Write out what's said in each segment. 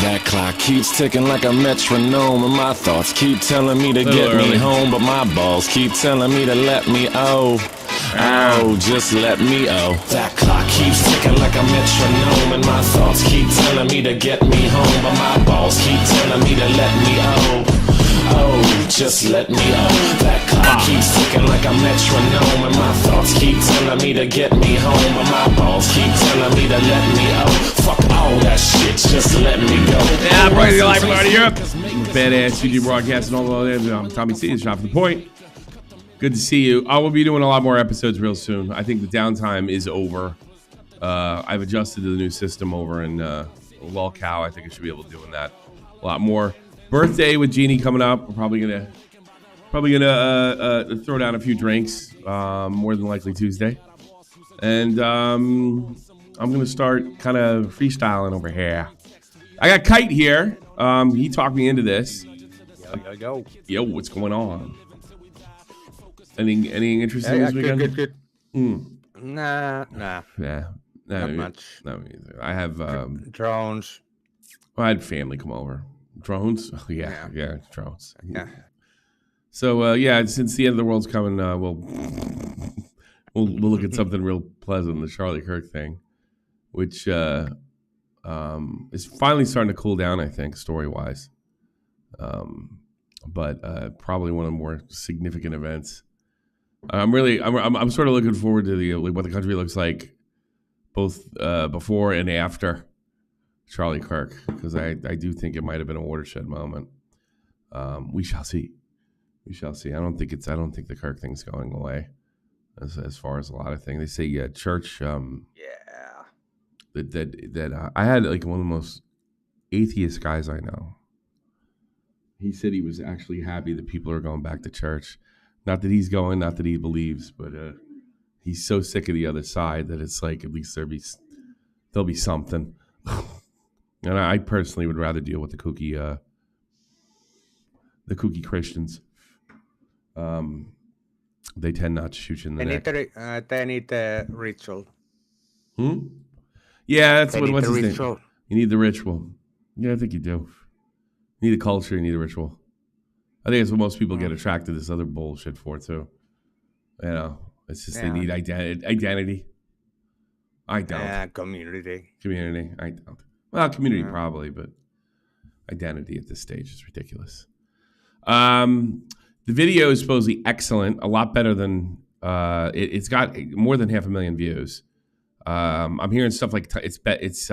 That clock keeps ticking like a metronome, and my thoughts keep telling me to get me home, but my balls keep telling me to let me just let me That clock keeps ticking like a metronome, and my thoughts keep telling me to get me home, but my balls keep telling me to let me just let me That clock keeps ticking like a metronome, and my thoughts keep telling me to get me home, but my balls keep telling me to let me fuck all that shit, just let me go. Yeah, bring the life out of Europe. Badass YouTube broadcasting all over there. I'm TommyC, it's Shot for the Point. Good to see you. I will be doing a lot more episodes real soon. I think the downtime is over. I've adjusted to the new system over in Lolcow. I think I should be able to do that a lot more. Birthday with Jeannie coming up. We're probably gonna throw down a few drinks. More than likely Tuesday, and I'm gonna start kind of freestyling over here. I got Kite here. He talked me into this. Yo, what's going on? Anything interesting this weekend? Good. Nah. Yeah, not much. No, I have drones. I had family come over. Drones? Oh, yeah, drones. Yeah. So since the end of the world's coming, we'll look at something real pleasant, the Charlie Kirk thing, which is finally starting to cool down, I think, story wise. But probably one of the more significant events. I'm sort of looking forward to what the country looks like, both before and after Charlie Kirk, because I do think it might have been a watershed moment. We shall see. I don't think the Kirk thing's going away. As far as a lot of things, they say church. That I had like one of the most atheist guys I know. He said he was actually happy that people are going back to church. Not that he's going, not that he believes, but he's so sick of the other side that it's like at least there'll be something. And I personally would rather deal with the kooky Christians. They tend not to shoot you in the neck. They need the ritual. Yeah, that's what's his name. You need the ritual. Yeah, I think you do. You need a culture, you need a ritual. I think it's what most people get attracted to this other bullshit for, too. You know, it's just they need identity. I don't. Community. I don't. Well, community probably, but identity at this stage is ridiculous. The video is supposedly excellent, a lot better than it's got more than 500,000 views. I'm hearing stuff like it's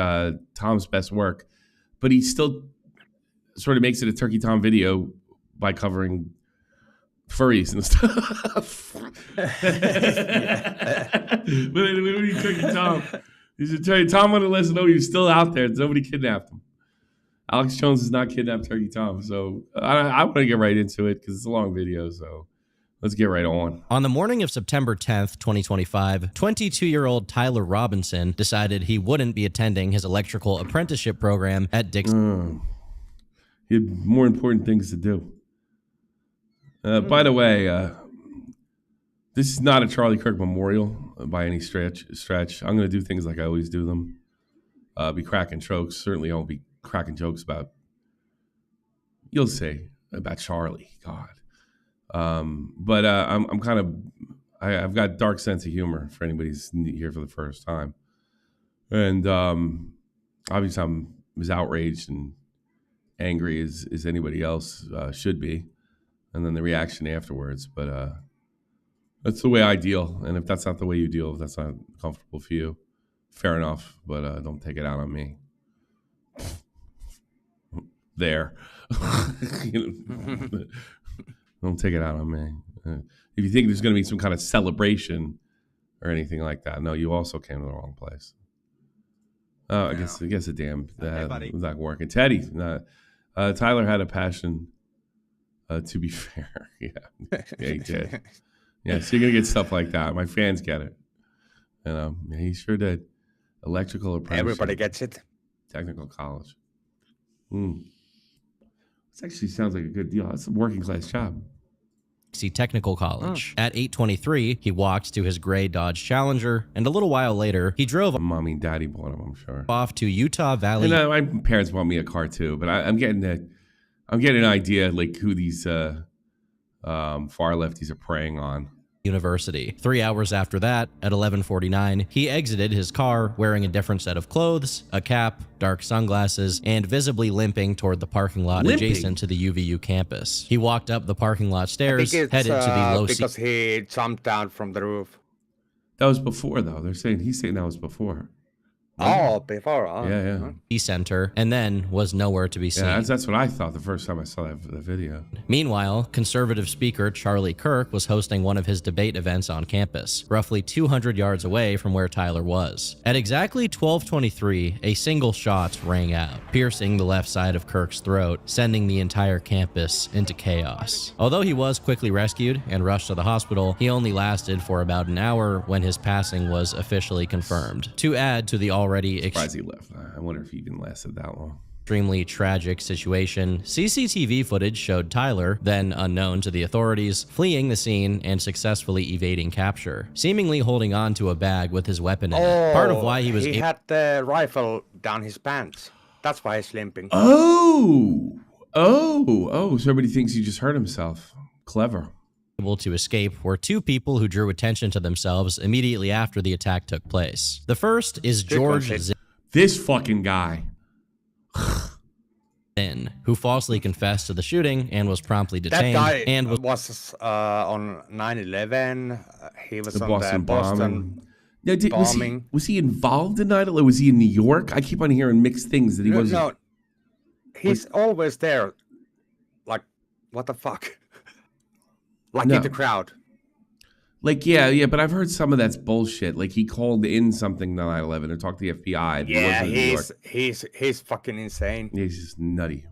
Tom's best work, but he still sort of makes it a Turkey Tom video by covering furries and stuff. But anyway, Turkey Tom. He's a Turkey Tom wanted to let us know he was still out there. Nobody kidnapped him. Alex Jones has not kidnapped Turkey Tom. So I want to get right into it because it's a long video. So let's get right on. On the morning of September 10th, 2025, 22-year-old Tyler Robinson decided he wouldn't be attending his electrical apprenticeship program at Dixon. He had more important things to do. By the way, this is not a Charlie Kirk memorial by any stretch. I'm going to do things like I always do them. Be cracking jokes. Certainly I won't be cracking jokes about, you'll say, about Charlie. God. But I'm kind of, I've got a dark sense of humor for anybody who's here for the first time. And obviously I'm as outraged and angry as anybody else should be. And then the reaction afterwards. But that's the way I deal. And if that's not the way you deal, if that's not comfortable for you, fair enough. But don't take it out on me. There. Don't take it out on me. If you think there's going to be some kind of celebration or anything like that, no, you also came to the wrong place. Oh, I guess the damn that was not working. Teddy, Tyler had a passion. To be fair, yeah, he did. Yeah, so you're gonna get stuff like that. My fans get it. And he sure did. Electrical apprenticeship. Everybody gets it. Technical college. This actually sounds like a good deal. That's a working class job. Technical College. At 8:23, he walked to his gray Dodge Challenger, and a little while later, he drove Mommy and daddy bought him, I'm sure. off to Utah Valley. And my parents bought me a car too, but I'm getting an idea like who these far lefties are preying on. University. 3 hours after that, at 11:49, he exited his car wearing a different set of clothes, a cap, dark sunglasses, and visibly limping toward the parking lot adjacent to the UVU campus. He walked up the parking lot stairs, headed to the low because he jumped down from the roof. That was before, though. He's saying that was before. Oh, before. Yeah. center, and then was nowhere to be seen. Yeah, that's what I thought the first time I saw the video. Meanwhile, conservative speaker Charlie Kirk was hosting one of his debate events on campus, roughly 200 yards away from where Tyler was. At exactly 12:23, a single shot rang out, piercing the left side of Kirk's throat, sending the entire campus into chaos. Although he was quickly rescued and rushed to the hospital, he only lasted for about an hour when his passing was officially confirmed. To add to the already Surprised he left. I wonder if he even lasted that long. Extremely tragic situation, CCTV footage showed Tyler, then unknown to the authorities, fleeing the scene and successfully evading capture, seemingly holding on to a bag with his weapon in it. Part of why he had the rifle down his pants. That's why he's limping. So everybody thinks he just hurt himself. Clever. Able to escape were two people who drew attention to themselves immediately after the attack took place. The first is George Zinn. This fucking guy. Who falsely confessed to the shooting and was promptly detained. That guy and was on 9/11. He was The on Boston the Boston bombing. bombing. Was he involved in 9/11? Was he in New York? I keep on hearing mixed things that he wasn't. No, he's always there. Like, what the fuck? Like in the crowd. Like, yeah, but I've heard some of that's bullshit. Like, he called in something to 9/11 or talked to the FBI. Yeah, he's fucking insane. Yeah, he's just nutty.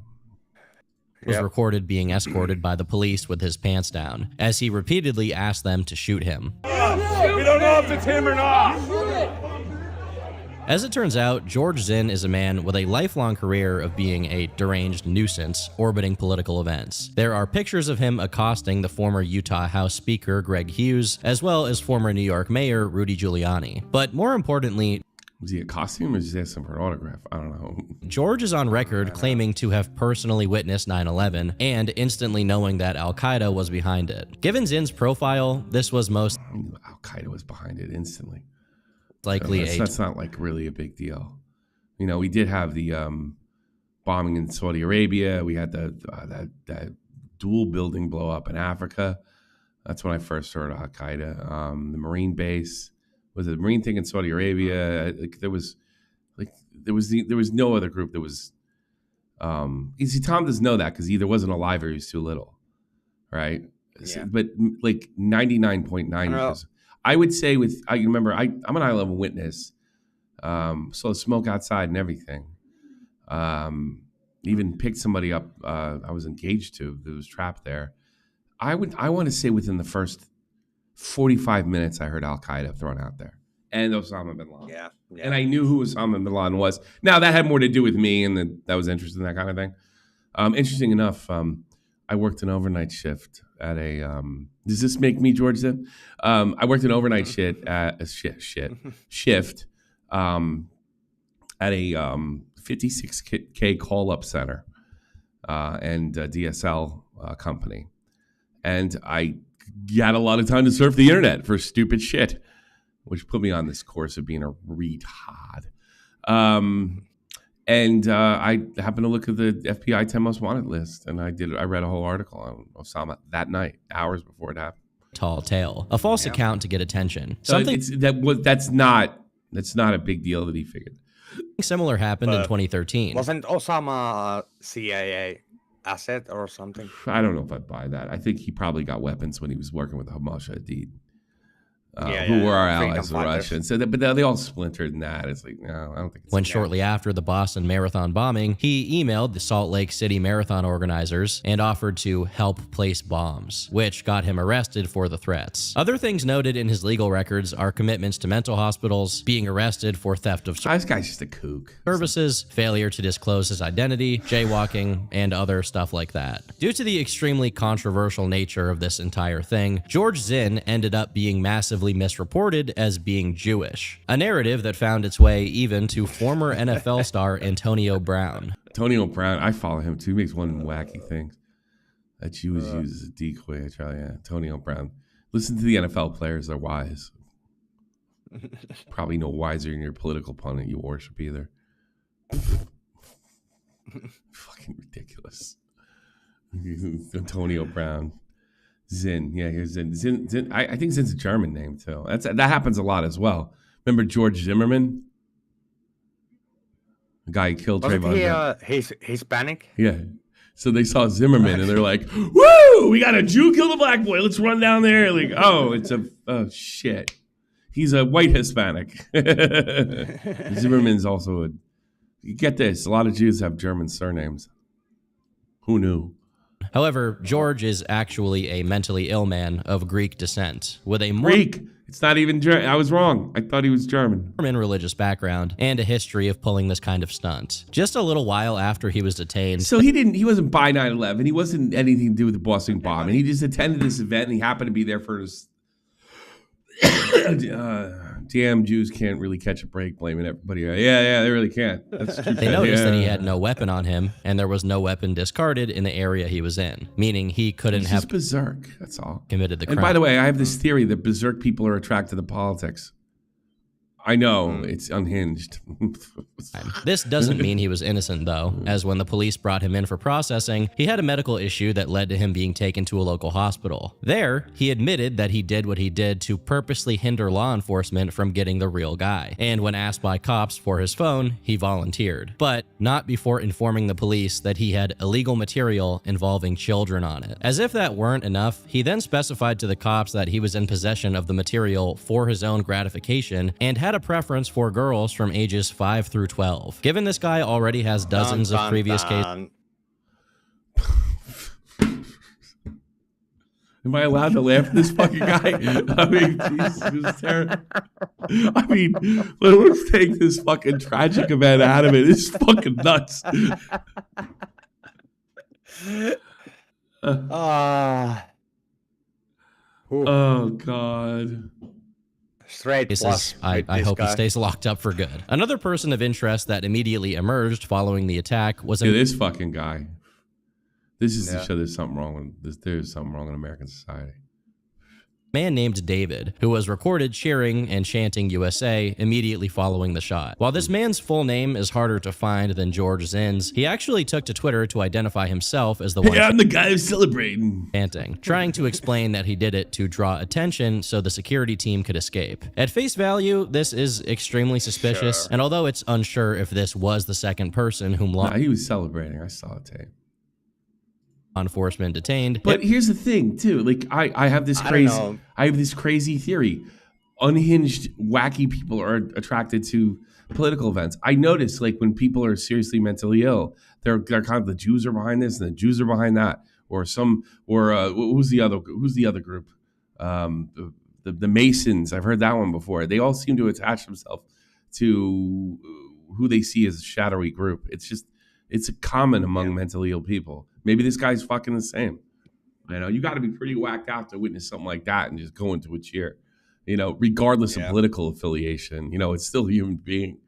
was recorded being escorted by the police with his pants down, as he repeatedly asked them to shoot him. We don't know if it's him or not. As it turns out, George Zinn is a man with a lifelong career of being a deranged nuisance orbiting political events. There are pictures of him accosting the former Utah House Speaker Greg Hughes, as well as former New York Mayor Rudy Giuliani. But more importantly, was he accosting him or just asking for an autograph? I don't know. George is on record claiming to have personally witnessed 9/11 and instantly knowing that Al-Qaeda was behind it. Given Zinn's profile, this was most Al-Qaeda was behind it instantly. Likely that's not like really a big deal. You know, we did have the bombing in Saudi Arabia. We had that dual building blow up in Africa. That's when I first heard of Al-Qaeda. The Marine base was a Marine thing in Saudi Arabia. There was no other group that was. You see, Tom doesn't know that because he either wasn't alive or he was too little, right? Yeah. But like 99.9%. I would say I'm an 9/11 witness. Saw the smoke outside and everything. Even picked somebody up I was engaged to that was trapped there. I want to say within the first 45 minutes I heard Al-Qaeda thrown out there. And Osama bin Laden. Yeah. And I knew who Osama bin Laden was. Now that had more to do with me and that was interested in that kind of thing. Interesting enough, I worked an overnight shift at a. Does this make me George Zinn? I worked an overnight shift at a shift at a 56K call-up center and a DSL company, and I got a lot of time to surf the internet for stupid shit, which put me on this course of being a retard. And I happened to look at the FBI 10 Most Wanted list, and I read a whole article on Osama that night, hours before it happened. Tall tale, a false account to get attention. That's not a big deal that he figured. Similar happened in 2013. Wasn't Osama a CIA asset or something? I don't know if I buy that. I think he probably got weapons when he was working with Hamas Hadid. who were our freedom allies, the fighters. Russians. So, but they all splintered in that. It's like, no, I don't think it's When shortly after the Boston Marathon bombing, he emailed the Salt Lake City Marathon organizers and offered to help place bombs, which got him arrested for the threats. Other things noted in his legal records are commitments to mental hospitals, being arrested for theft of this guy's just a kook. services, failure to disclose his identity, jaywalking, and other stuff like that. Due to the extremely controversial nature of this entire thing, George Zinn ended up being massively misreported as being Jewish, a narrative that found its way even to former NFL star Antonio Brown. Antonio Brown, I follow him too. He makes one wacky thing that Jews use as a decoy. Antonio Brown. Listen to the NFL players; they're wise. Probably no wiser than your political opponent you worship either. Fucking ridiculous. Antonio Brown. Zinn. Yeah, here's Zinn. Zinn. I think Zinn's a German name too. That happens a lot as well. Remember George Zimmerman? The guy who killed Trayvon. He's Hispanic? Yeah. So they saw Zimmerman and they're like, woo, we got a Jew kill a black boy. Let's run down there. Like, oh shit. He's a white Hispanic. Zimmerman's also you get this, a lot of Jews have German surnames. Who knew? However, George is actually a mentally ill man of Greek descent with a Greek. It's not even German. I was wrong. I thought he was German. Mormon religious background and a history of pulling this kind of stunt. Just a little while after he was detained. So he wasn't by 9/11. He wasn't anything to do with the Boston bomb. And he just attended this event and he happened to be there for his damn Jews can't really catch a break blaming everybody. Yeah, they really can't. That's true. They noticed that he had no weapon on him, and there was no weapon discarded in the area he was in, meaning he couldn't He's have just berserk. That's all. committed the crime. And by the way, I have this theory that berserk people are attracted to politics. I know, it's unhinged. This doesn't mean he was innocent, though, as when the police brought him in for processing, he had a medical issue that led to him being taken to a local hospital. There, he admitted that he did what he did to purposely hinder law enforcement from getting the real guy. And when asked by cops for his phone, he volunteered, but not before informing the police that he had illegal material involving children on it. As if that weren't enough, he then specified to the cops that he was in possession of the material for his own gratification and had a preference for girls from ages 5 through 12. Given this guy already has dozens of previous cases. Am I allowed to laugh at this fucking guy? I mean, Jesus, it was terrible. I mean, let's take this fucking tragic event out of it. It's fucking nuts. Oh, God. Straight plus. I hope he stays locked up for good. Another person of interest that immediately emerged following the attack was this fucking guy. This is to show there's something wrong with this. There's something wrong in American society. man named David, who was recorded cheering and chanting USA immediately following the shot. While this man's full name is harder to find than George Zinn's, he actually took to Twitter to identify himself as the one I'm the guy who's celebrating. chanting, trying to explain that he did it to draw attention so the security team could escape. At face value, this is extremely suspicious, and although it's unsure if this was the second person whom law He was celebrating. I saw a tape. enforcement detained. But here's the thing, too. Like I have this crazy theory. Unhinged, wacky people are attracted to political events. I notice, like, when people are seriously mentally ill, they're kind of the Jews are behind this and the Jews are behind that, or who's the other group? The Masons. I've heard that one before. They all seem to attach themselves to who they see as a shadowy group. It's a common among mentally ill people. Maybe this guy's fucking the same. You know, you got to be pretty whacked out to witness something like that and just go into a cheer. You know, regardless of political affiliation, you know, it's still a human being.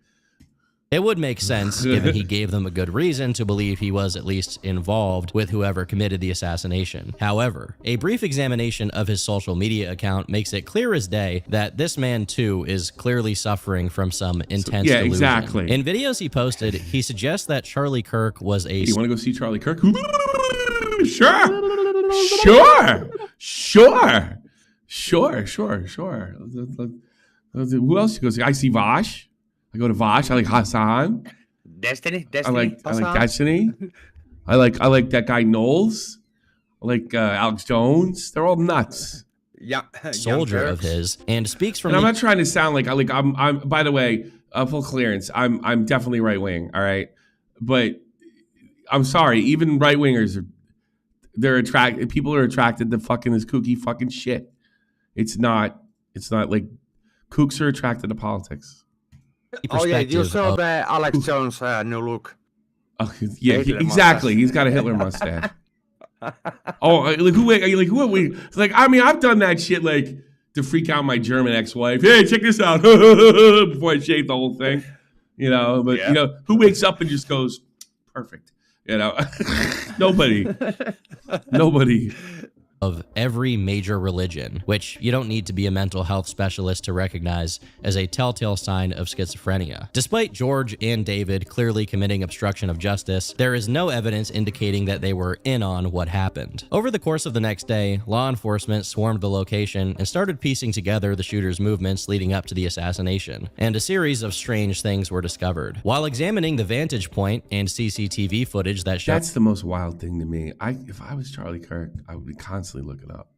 It would make sense, given he gave them a good reason to believe he was at least involved with whoever committed the assassination. However, a brief examination of his social media account makes it clear as day that this man, too, is clearly suffering from some intense delusion. Exactly. In videos he posted, he suggests that Charlie Kirk was a... You want to go see Charlie Kirk? Sure. Who else you go see? I see Vash. I go to Vash. I like Hassan. Destiny. I like Destiny. I like that guy Knowles. I like Alex Jones. They're all nuts. Yeah, soldier of his, and speaks from And I'm the not trying to sound like I'm. By the way, full clearance. I'm definitely right wing. All right, but I'm sorry. Even right wingers, they're attracted. People are attracted to fucking this kooky fucking shit. It's not like kooks are attracted to politics. Oh yeah, you perspective saw of the Alex Jones new look. Oh, yeah, Hitler exactly. mustache. He's got a Hitler mustache. Oh, like I mean, I've done that shit like to freak out my German ex-wife. Hey, check this out before I shave the whole thing, you know. But Yeah. you know, who wakes up and just goes perfect, you know? Nobody. of every major religion, which you don't need to be a mental health specialist to recognize as a telltale sign of schizophrenia. Despite George and David clearly committing obstruction of justice, there is no evidence indicating that they were in on what happened. Over the course of the next day, law enforcement swarmed the location and started piecing together the shooter's movements leading up to the assassination, and a series of strange things were discovered. While examining the vantage point and CCTV footage that showed That's the most wild thing to me. If I was Charlie Kirk, I would be constantly looking up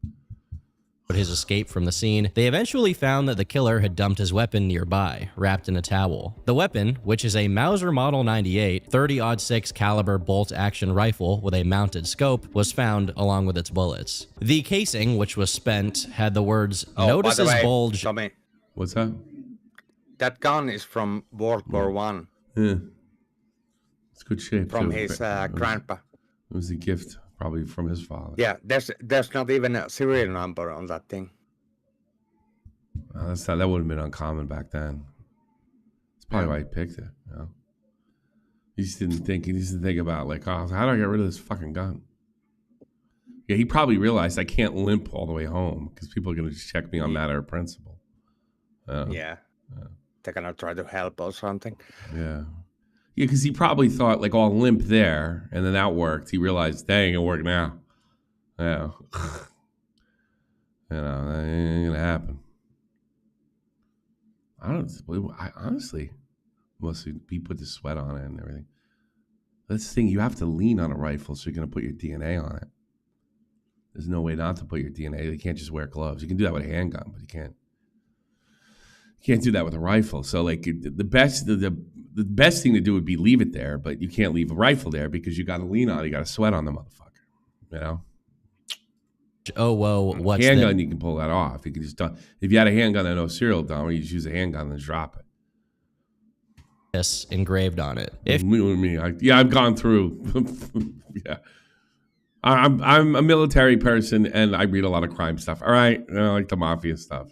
his escape from the scene, they eventually found that the killer had dumped his weapon nearby, wrapped in a towel. The weapon, which is a Mauser Model 98 30-06 caliber bolt-action rifle with a mounted scope, was found along with its bullets. The casing, which was spent, had the words "Notice by the his way, bulge." Tommy, What's that? that gun is from World War One, Yeah, it's good shape from too. his grandpa. It was a gift, probably from his father. Yeah, there's not even a serial number on that thing. That would have been uncommon back then. That's probably why he picked it. You know? He just didn't think. He just didn't think about like, oh, how do I get rid of this fucking gun? Yeah, he probably realized I can't limp all the way home because people are going to just check me on matter of principle. Yeah. They're gonna try to help or something. Yeah. Yeah, because he probably thought, like, oh, I'll limp there, and then that worked. He realized, dang, it'll work now. Yeah. That ain't going to happen. I honestly, must be put the sweat on it and everything. That's the thing, you have to lean on a rifle, so you're going to put your DNA on it. There's no way not to put your DNA. You can't just wear gloves. You can do that with a handgun, but you can't do that with a rifle. So, like, the best thing to do would be leave it there, but you can't leave a rifle there because you got to lean on it. You got to sweat on the motherfucker, you know? Oh, whoa, what's handgun, you can pull that off. You can just if you had a handgun and no serial number, you just use a handgun and drop it. this engraved on it? If me, I've gone through. Yeah, I'm a military person and I read a lot of crime stuff. All right, I like the mafia stuff.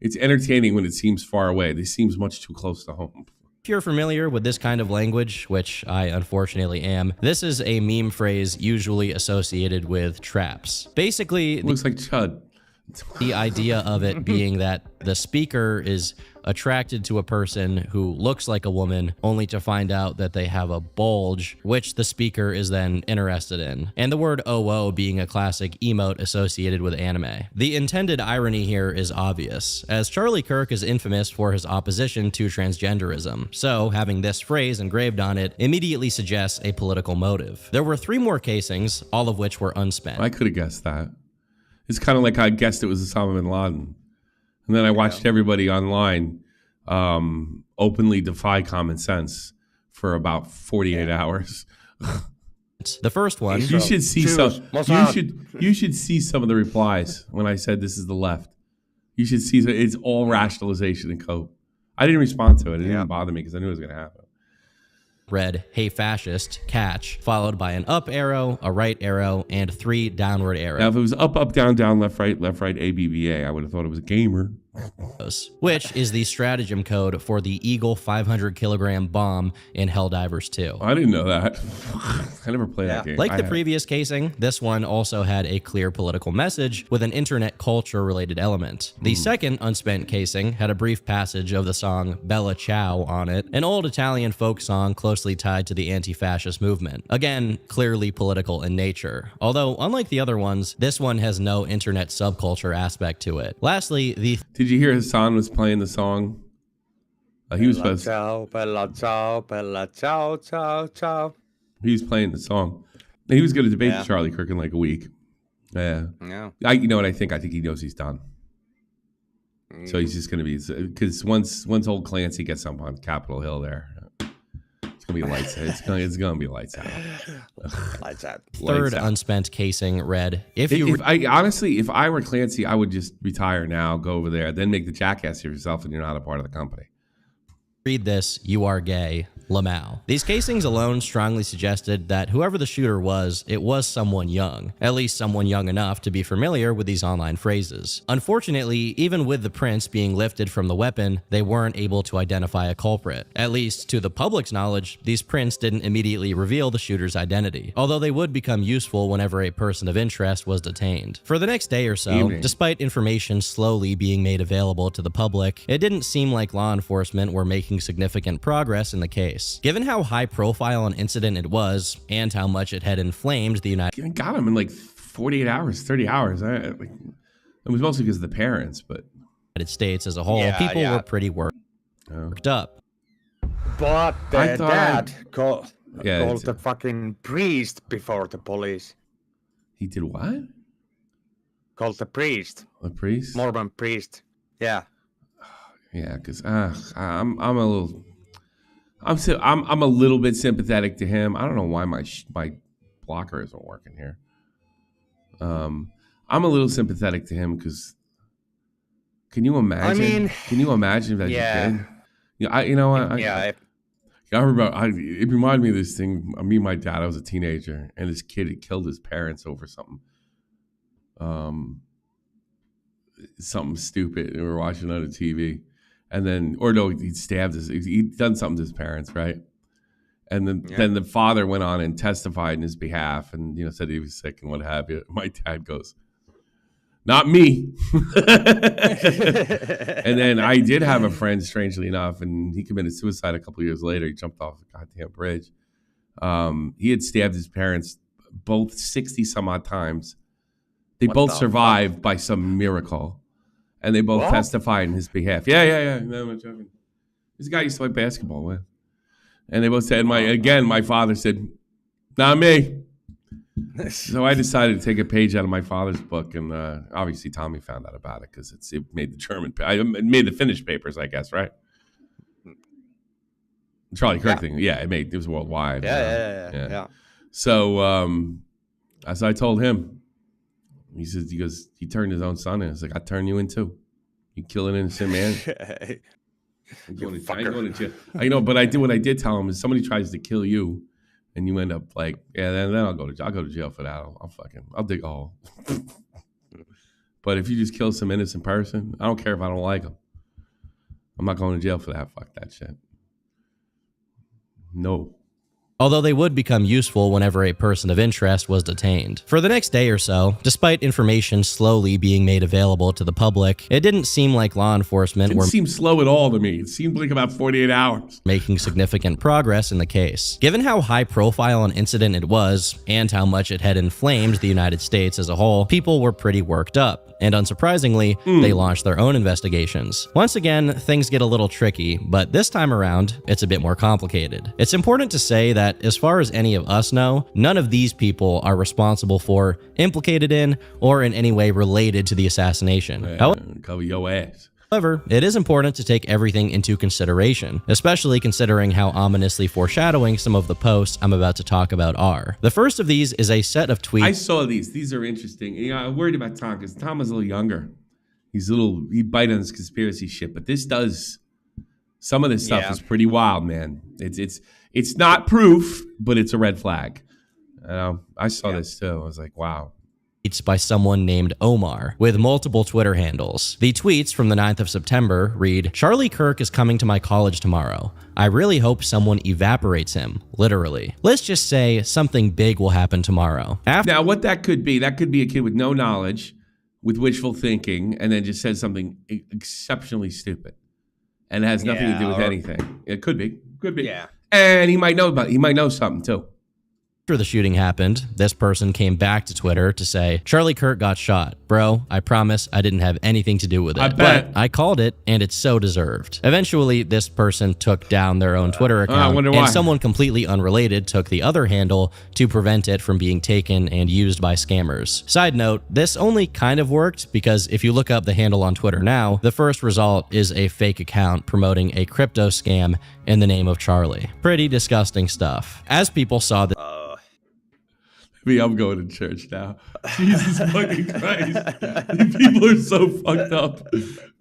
It's entertaining when it seems far away. This seems much too close to home. If you're familiar with this kind of language, which I unfortunately am, this is a meme phrase usually associated with traps. Basically, It looks like Chud. the idea of it being that the speaker is attracted to a person who looks like a woman, only to find out that they have a bulge, which the speaker is then interested in. And the word "OO" being a classic emote associated with anime. The intended irony here is obvious, as Charlie Kirk is infamous for his opposition to transgenderism, so having this phrase engraved on it immediately suggests a political motive. There were 3 more casings, all of which were unspent. I could have guessed that. It's kind of like I guessed it was Osama bin Laden. And then I watched everybody online openly defy common sense for about 48 hours. The first one, You should see some. You should see some of the replies when I said this is the left. You should see it's all rationalization and cope. I didn't respond to it. It didn't bother me because I knew it was going to happen. read "Hey fascist, catch," followed by an up arrow, a right arrow, and 3 downward Now, arrows, if it was up, up, down, down, left, right, ABBA, I would have thought it was a gamer. which is the stratagem code for the Eagle 500 kilogram bomb in Helldivers 2. I didn't know that. I never played that game. Like the previous casing, this one also had a clear political message with an internet culture related element. The second unspent casing had a brief passage of the song Bella Ciao on it, an old Italian folk song closely tied to the anti-fascist movement. Again, clearly political in nature. Although, unlike the other ones, this one has no internet subculture aspect to it. Lastly, Did you hear Hassan was playing the song? He was supposed. Ciao, bella ciao, bella ciao, ciao, ciao. He was playing the song. And he was going to debate Charlie Kirk in like a week. Yeah. Yeah. You know what I think? I think he knows he's done. So he's just going to be, because once old Clancy gets up on Capitol Hill there, it's going to be lights. It's going to be lights out. Lights out. Third Lights out. unspent casing read, if I were Clancy, I would just retire now, go over there, then make the jackass of yourself, and you're not a part of the company. read this, you are gay, Lamau. These casings alone strongly suggested that whoever the shooter was, it was someone young, at least someone young enough to be familiar with these online phrases. Unfortunately, even with the prints being lifted from the weapon, they weren't able to identify a culprit. At least to the public's knowledge, these prints didn't immediately reveal the shooter's identity, although they would become useful whenever a person of interest was detained. For the next day or so, despite information slowly being made available to the public, it didn't seem like law enforcement were making significant progress in the case. Given how high profile an incident it was, and how much it had inflamed the United Got him in like 48 hours, 30 hours. It was mostly because of the parents, but States as a whole, people were pretty worked up. But the dad called Yeah, the fucking priest before the police. he did what? Called the priest. A priest? Mormon priest. Yeah. Yeah, because I'm a little bit sympathetic to him. I don't know why my blocker isn't working here. I'm a little sympathetic to him because can you imagine? Can you imagine that? Yeah. I remember. It reminded me of this thing. Me and my dad. I was a teenager, and this kid had killed his parents over something. Something stupid. And we were watching it on the TV. And then, or no, he'd done something to his parents, right? And then the father went on and testified in his behalf and, said he was sick and what have you. My dad goes, not me. And then I did have a friend, strangely enough, and he committed suicide a couple of years later. He jumped off a goddamn bridge. He had stabbed his parents both 60 some odd times. They both survived by some miracle. And they both testified in his behalf. Yeah. No, I'm joking. This guy used to play basketball with. And they both said, my father said, not me. So I decided to take a page out of my father's book. And obviously Tommy found out about it because it made it made the Finnish papers, I guess, right? Charlie Kirk thing. Yeah, it was worldwide. Yeah. So as I told him, he turned his own son in. It's like, I turn you in too. You kill an innocent man. I ain't going to jail. But what I did tell him is somebody tries to kill you and you end up like, then I'll go to jail for that. I'll dig a hole. But if you just kill some innocent person, I don't care if I don't like him. I'm not going to jail for that. Fuck that shit. No. Although they would become useful whenever a person of interest was detained. For the next day or so, despite information slowly being made available to the public, it didn't seem like law enforcement were seem slow at all to me. It seemed like about 48 hours. Making significant progress in the case. Given how high profile an incident it was, and how much it had inflamed the United States as a whole, people were pretty worked up. And unsurprisingly, they launched their own investigations. Once again, things get a little tricky, but this time around, it's a bit more complicated. It's important to say that as far as any of us know, none of these people are responsible for, implicated in, or in any way related to the assassination. Cover your ass. However, it is important to take everything into consideration, especially considering how ominously foreshadowing some of the posts I'm about to talk about are. The first of these is a set of tweets. I saw these. These are interesting. I'm worried about Tom because Tom was a little younger. He bite on this conspiracy shit, but some of this stuff is pretty wild, man. It's not proof, but it's a red flag. I saw this too. I was like, wow. Tweets by someone named Omar with multiple Twitter handles. The tweets from the 9th of September read, Charlie Kirk is coming to my college tomorrow. I really hope someone evaporates him, literally. Let's just say something big will happen tomorrow. Now, what that could be a kid with no knowledge, with wishful thinking, and then just says something exceptionally stupid. And it has nothing to do with anything. It could be. Yeah. And he might know something too. After the shooting happened, this person came back to Twitter to say, Charlie Kirk got shot. Bro, I promise I didn't have anything to do with it. But I called it, and it's so deserved. Eventually, this person took down their own Twitter account, and someone completely unrelated took the other handle to prevent it from being taken and used by scammers. Side note, this only kind of worked because if you look up the handle on Twitter now, the first result is a fake account promoting a crypto scam in the name of Charlie. Pretty disgusting stuff. As people saw the I'm going to church now. Jesus fucking Christ. These people are so fucked up.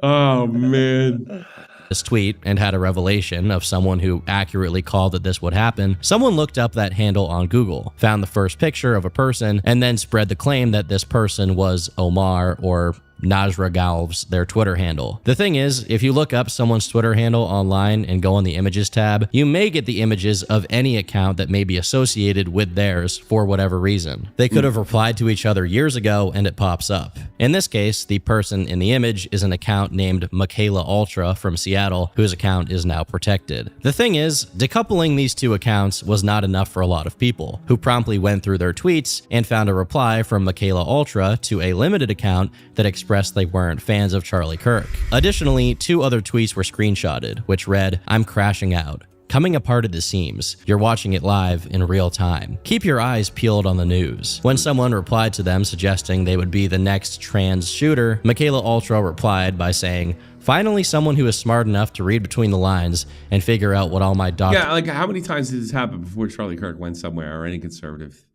Oh, man. This tweet and had a revelation of someone who accurately called that this would happen, someone looked up that handle on Google, found the first picture of a person, and then spread the claim that this person was Omar or Najra Galv's, their Twitter handle. The thing is, if you look up someone's Twitter handle online and go on the images tab, you may get the images of any account that may be associated with theirs for whatever reason. They could have replied to each other years ago and it pops up. In this case, the person in the image is an account named Michaela Ultra from Seattle, whose account is now protected. The thing is, decoupling these two accounts was not enough for a lot of people, who promptly went through their tweets and found a reply from Michaela Ultra to a limited account that expressed they weren't fans of Charlie Kirk. Additionally, 2 other tweets were screenshotted, which read, "I'm crashing out. Coming apart at the seams. You're watching it live in real time. Keep your eyes peeled on the news." When someone replied to them suggesting they would be the next trans shooter, Michaela Ultra replied by saying, "Finally someone who is smart enough to read between the lines and figure out what all my doctors..." Yeah, like how many times did this happen before Charlie Kirk went somewhere or any conservative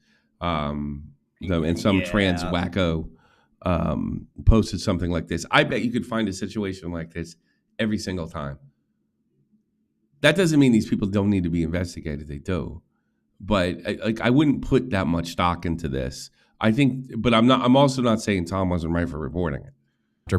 and some trans wacko posted something like this? I bet you could find a situation like this every single time. That doesn't mean these people don't need to be investigated. They do, but I wouldn't put that much stock into this. I think, but I'm also not saying Tom wasn't right for reporting it.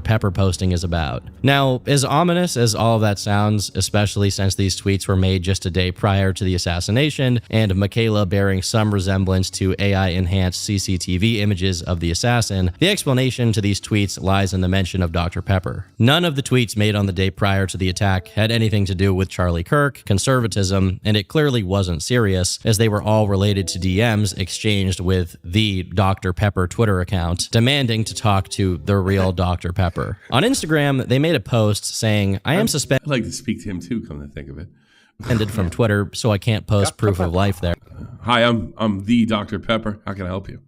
Pepper posting is about. Now, as ominous as all of that sounds, especially since these tweets were made just a day prior to the assassination, and Michaela bearing some resemblance to AI-enhanced CCTV images of the assassin, the explanation to these tweets lies in the mention of Dr. Pepper. None of the tweets made on the day prior to the attack had anything to do with Charlie Kirk, conservatism, and it clearly wasn't serious, as they were all related to DMs exchanged with the Dr. Pepper Twitter account, demanding to talk to the real Dr. Pepper. On Instagram, they made a post saying, "I am suspended." I'd like to speak to him too, come to think of it. Ended from Twitter, so I can't post proof of life there. Hi, I'm the Dr. Pepper. How can I help you?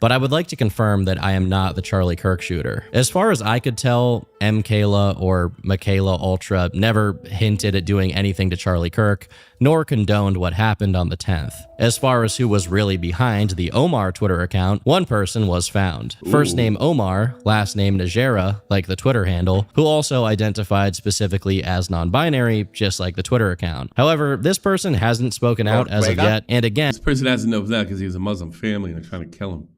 But I would like to confirm that I am not the Charlie Kirk shooter. As far as I could tell, Michaela or Michaela Ultra never hinted at doing anything to Charlie Kirk, nor condoned what happened on the 10th. As far as who was really behind the Omar Twitter account, one person was found. First name Omar, last name Najera, like the Twitter handle, who also identified specifically as non-binary, just like the Twitter account. However, this person hasn't spoken out as of yet, and again, this person hasn't known that because he was a Muslim family and they're trying to kill him.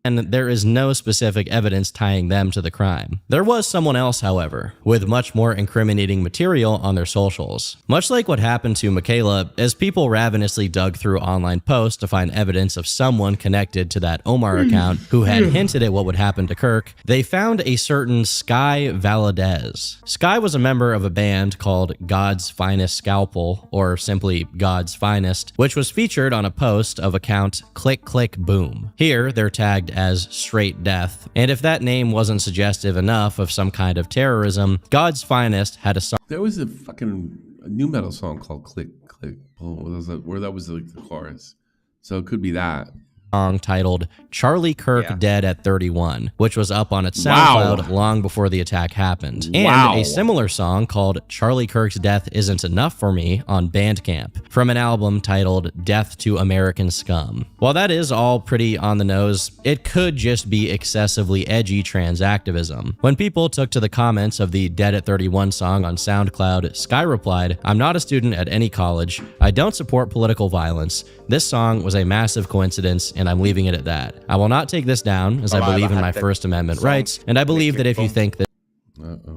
And there is no specific evidence tying them to the crime. There was someone else, however, with much more incriminating material on their socials. Much like what happened to Michaela, as people ravenously dug through online posts to find evidence of someone connected to that Omar account who had hinted at what would happen to Kirk, they found a certain Sky Valadez. Sky was a member of a band called God's Finest Scalpel, or simply God's Finest, which was featured on a post of account Click Click Boom. Here, they're tagged as Straight Death, and if that name wasn't suggestive enough of some kind of terrorism, God's Finest had a song. There was a fucking new metal song called Click Click Boom, where that was like the chorus, so it could be that. Song titled Charlie Kirk Dead at 31, which was up on its SoundCloud long before the attack happened. And a similar song called Charlie Kirk's Death Isn't Enough for Me on Bandcamp, from an album titled Death to American Scum. While that is all pretty on the nose, it could just be excessively edgy trans activism. When people took to the comments of the Dead at 31 song on SoundCloud, Sky replied, "I'm not a student at any college. I don't support political violence. This song was a massive coincidence, and I'm leaving it at that. I will not take this down, as I believe in my First Amendment rights, and I believe that if you think that..."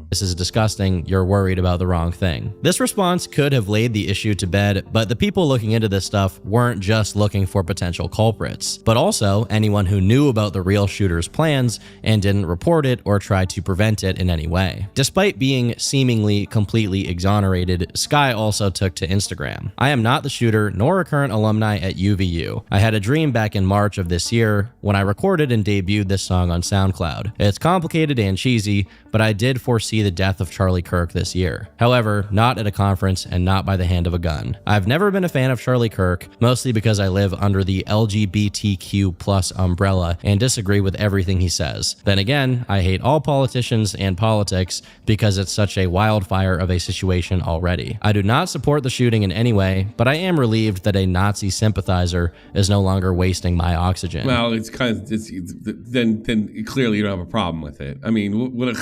This is disgusting. You're worried about the wrong thing. This response could have laid the issue to bed, but the people looking into this stuff weren't just looking for potential culprits, but also anyone who knew about the real shooter's plans and didn't report it or try to prevent it in any way. Despite being seemingly completely exonerated, Sky also took to Instagram. I am not the shooter nor a current alumni at UVU. I had a dream back in March of this year when I recorded and debuted this song on SoundCloud. It's complicated and cheesy, but I did foresee the death of Charlie Kirk this year. However, not at a conference and not by the hand of a gun. I've never been a fan of Charlie Kirk, mostly because I live under the LGBTQ+ umbrella and disagree with everything he says. Then again, I hate all politicians and politics because it's such a wildfire of a situation already. I do not support the shooting in any way, but I am relieved that a Nazi sympathizer is no longer wasting my oxygen. Well, it's kind of then clearly you don't have a problem with it. I mean, what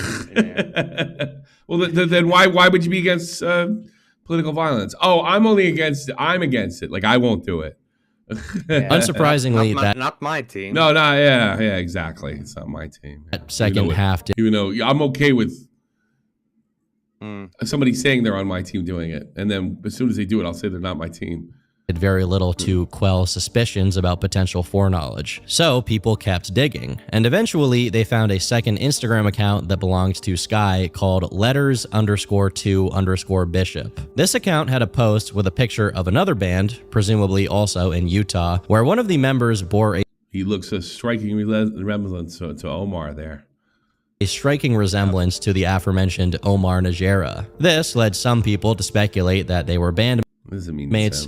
well, then why would you be against political violence? Oh, I'm against it. Like I won't do it. Unsurprisingly, not my team. No, yeah, exactly. It's not my team. That second half, even though I'm okay with somebody saying they're on my team doing it, and then as soon as they do it, I'll say they're not my team. did very little to quell suspicions about potential foreknowledge. So people kept digging, and eventually they found a second Instagram account that belonged to Sky called letters_to_bishop. This account had a post with a picture of another band, presumably also in Utah, where one of the members bore a He looks a striking resemblance to Omar there. A striking resemblance to the aforementioned Omar Najera. This led some people to speculate that they were bandmates,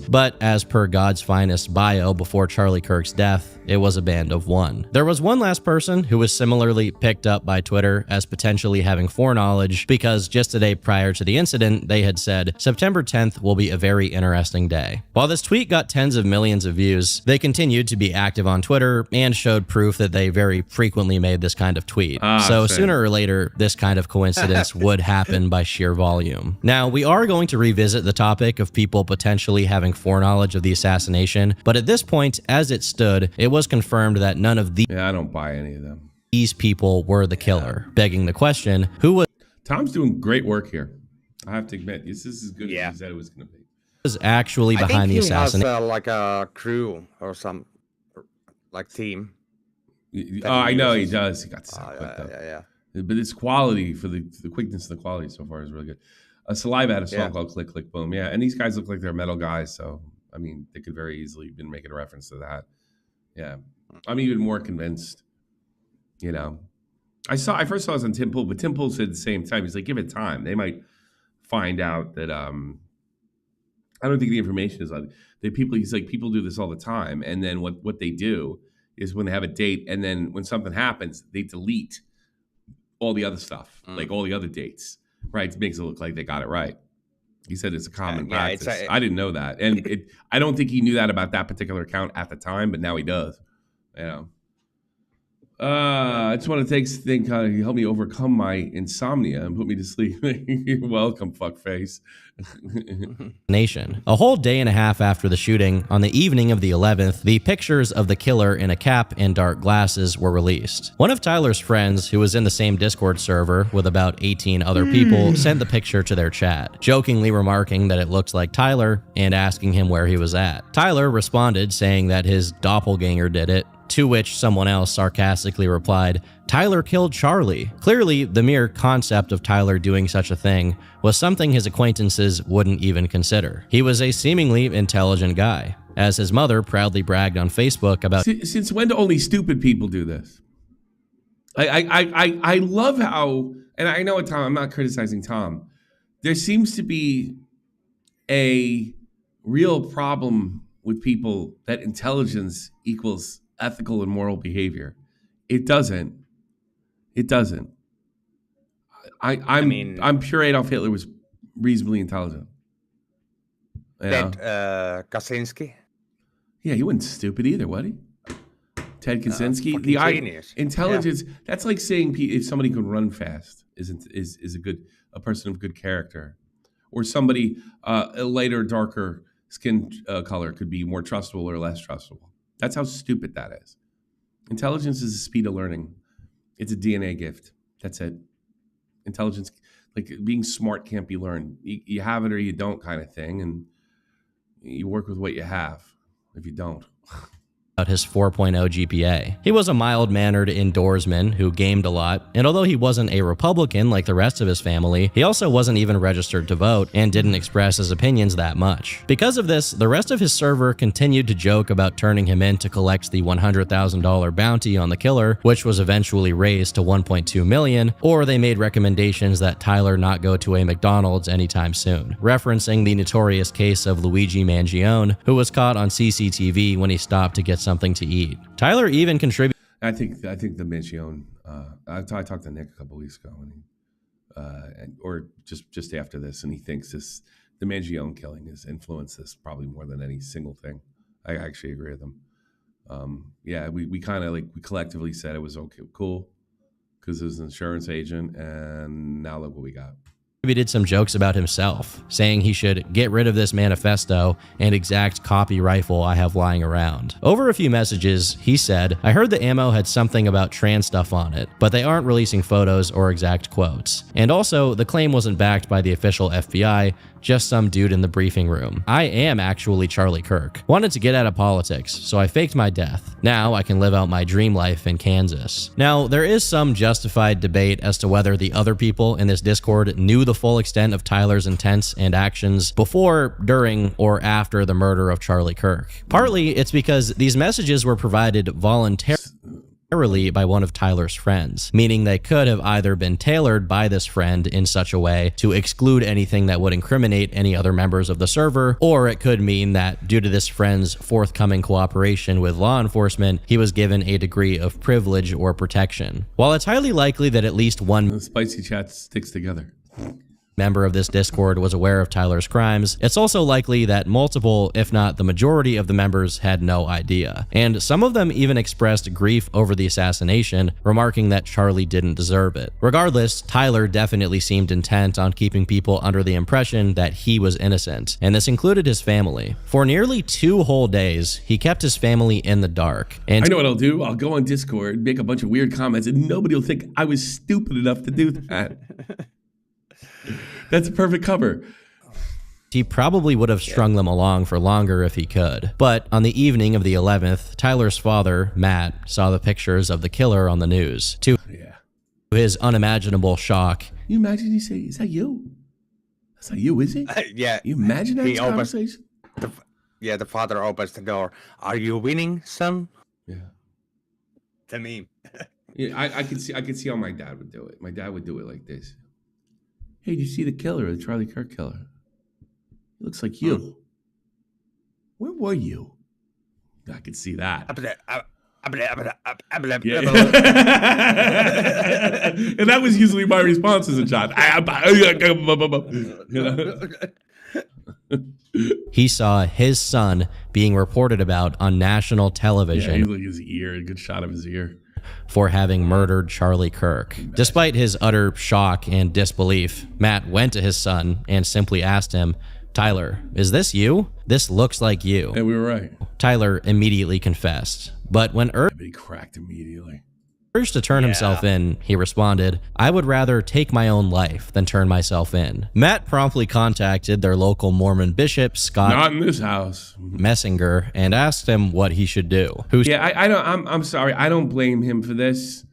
but as per God's Finest bio before Charlie Kirk's death, it was a band of one. There was one last person who was similarly picked up by Twitter as potentially having foreknowledge, because just a day prior to the incident, they had said, September 10th will be a very interesting day. While this tweet got tens of millions of views, they continued to be active on Twitter and showed proof that they very frequently made this kind of tweet. So sooner or later, this kind of coincidence would happen by sheer volume. Now, we are going to revisit the topic of people potentially having foreknowledge of the assassination, but at this point, as it stood, it was confirmed that none of I don't buy any of them. These people were the killer, begging the question, who was Tom's doing great work here. I have to admit, this is as good as he said it was going to be. was actually behind the assassination? I think he has like a crew or some like team. I know he does. He got so quick though. Yeah. But its quality for the quickness and the quality so far is really good. Saliva had a song called Click Click Boom. Yeah, and these guys look like they're metal guys, so I mean they could very easily have been making a reference to that. Yeah, I'm even more convinced. You know, I first saw this on Tim Pool, but Tim Pool said at the same time, he's like, give it time. They might find out that I don't think the information is on the people. He's like, people do this all the time, and then what they do is when they have a date, and then when something happens, they delete all the other stuff, like all the other dates. Right, it makes it look like they got it right. He said it's a common practice. I didn't know that, and I don't think he knew that about that particular account at the time, but now he does. You know, I just want to thank God he helped me overcome my insomnia and put me to sleep. You're welcome, fuckface. Nation. A whole day and a half after the shooting, on the evening of the 11th, the pictures of the killer in a cap and dark glasses were released. One of Tyler's friends, who was in the same Discord server with about 18 other people, sent the picture to their chat, jokingly remarking that it looked like Tyler and asking him where he was at. Tyler responded saying that his doppelganger did it, to which someone else sarcastically replied, Tyler killed Charlie. Clearly, the mere concept of Tyler doing such a thing was something his acquaintances wouldn't even consider. He was a seemingly intelligent guy, as his mother proudly bragged on Facebook about— Since when do only stupid people do this? I love how, and I know Tom, I'm not criticizing Tom. There seems to be a real problem with people that intelligence equals ethical and moral behavior. It doesn't. I'm sure Adolf Hitler was reasonably intelligent. Kaczynski. Yeah, he wasn't stupid either, was he? Ted Kaczynski. Intelligence. Yeah. That's like saying if somebody could run fast is a person of good character, or somebody a lighter, darker skin color could be more trustable or less trustable. That's how stupid that is. Intelligence is the speed of learning. It's a DNA gift. That's it. intelligence, like being smart can't be learned. You have it or you don't kind of thing. And you work with what you have if you don't. His 4.0 GPA. He was a mild-mannered indoorsman who gamed a lot, and although he wasn't a Republican like the rest of his family, he also wasn't even registered to vote and didn't express his opinions that much. Because of this, the rest of his server continued to joke about turning him in to collect the $100,000 bounty on the killer, which was eventually raised to $1.2 million, or they made recommendations that Tyler not go to a McDonald's anytime soon, referencing the notorious case of Luigi Mangione, who was caught on CCTV when he stopped to get something to eat. Tyler even contributed. I think the Mangione. I talked to Nick a couple weeks ago, or just after this, and he thinks the Mangione killing has influenced this probably more than any single thing. I actually agree with him. Yeah, we kind of we collectively said it was okay, cool, because it was an insurance agent, and now look what we got. Did some jokes about himself, saying he should get rid of this manifesto and exact copy rifle I have lying around. Over a few messages, he said, "I heard the ammo had something about trans stuff on it, but they aren't releasing photos or exact quotes. And also, the claim wasn't backed by the official FBI, just some dude in the briefing room. I am actually Charlie Kirk. Wanted to get out of politics, so I faked my death. Now I can live out my dream life in Kansas." Now, there is some justified debate as to whether the other people in this Discord knew the full extent of Tyler's intents and actions before, during, or after the murder of Charlie Kirk. Partly, it's because these messages were provided voluntarily by one of Tyler's friends, meaning they could have either been tailored by this friend in such a way to exclude anything that would incriminate any other members of the server, or it could mean that due to this friend's forthcoming cooperation with law enforcement, he was given a degree of privilege or protection. While it's highly likely that at least one The spicy chat sticks together. member of this Discord was aware of Tyler's crimes, it's also likely that multiple, if not the majority of the members had no idea. And some of them even expressed grief over the assassination, remarking that Charlie didn't deserve it. Regardless, Tyler definitely seemed intent on keeping people under the impression that he was innocent, and this included his family. For nearly 2 whole days, he kept his family in the dark. And I know what I'll do. I'll go on Discord, make a bunch of weird comments, and nobody will think I was stupid enough to do that. That's a perfect cover. he probably would have strung them along for longer if he could. But on the evening of the 11th, Tyler's father, Matt, saw the pictures of the killer on the news. To his unimaginable shock, you imagine you say, "Is that you? That's not you, is it?" Yeah. You imagine that conversation? The father opens the door. "Are you winning, son?" Yeah. To me. Yeah, I could see how my dad would do it. My dad would do it like this. "Hey, did you see the killer, the Charlie Kirk killer? He looks like you. Where were you?" I could see that. Yeah. And that was usually my response as a child. You know? he saw his son being reported about on national television. Yeah, his ear, a good shot of his ear. For having murdered Charlie Kirk. Despite his utter shock and disbelief, Matt went to his son and simply asked him, "Tyler, is this you? This looks like you." Yeah, we were right. Tyler immediately confessed, but when But he cracked immediately. urged to turn himself in, he responded, "I would rather take my own life than turn myself in." Matt promptly contacted their local Mormon bishop, Scott Not in this house. Messinger, and asked him what he should do. Yeah, I don't. I'm sorry. I don't blame him for this.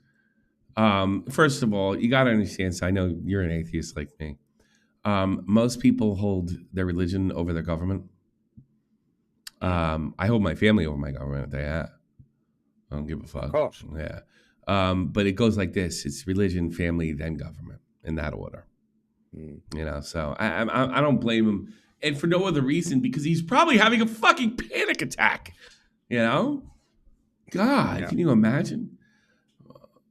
First of all, you got to understand. So I know you're an atheist like me. Most people hold their religion over their government. I hold my family over my government. If they have. I don't give a fuck. Of course. Yeah. But it goes like this: it's religion, family, then government, in that order. You know. So I don't blame him, and for no other reason because he's probably having a fucking panic attack. You know. God, can you imagine?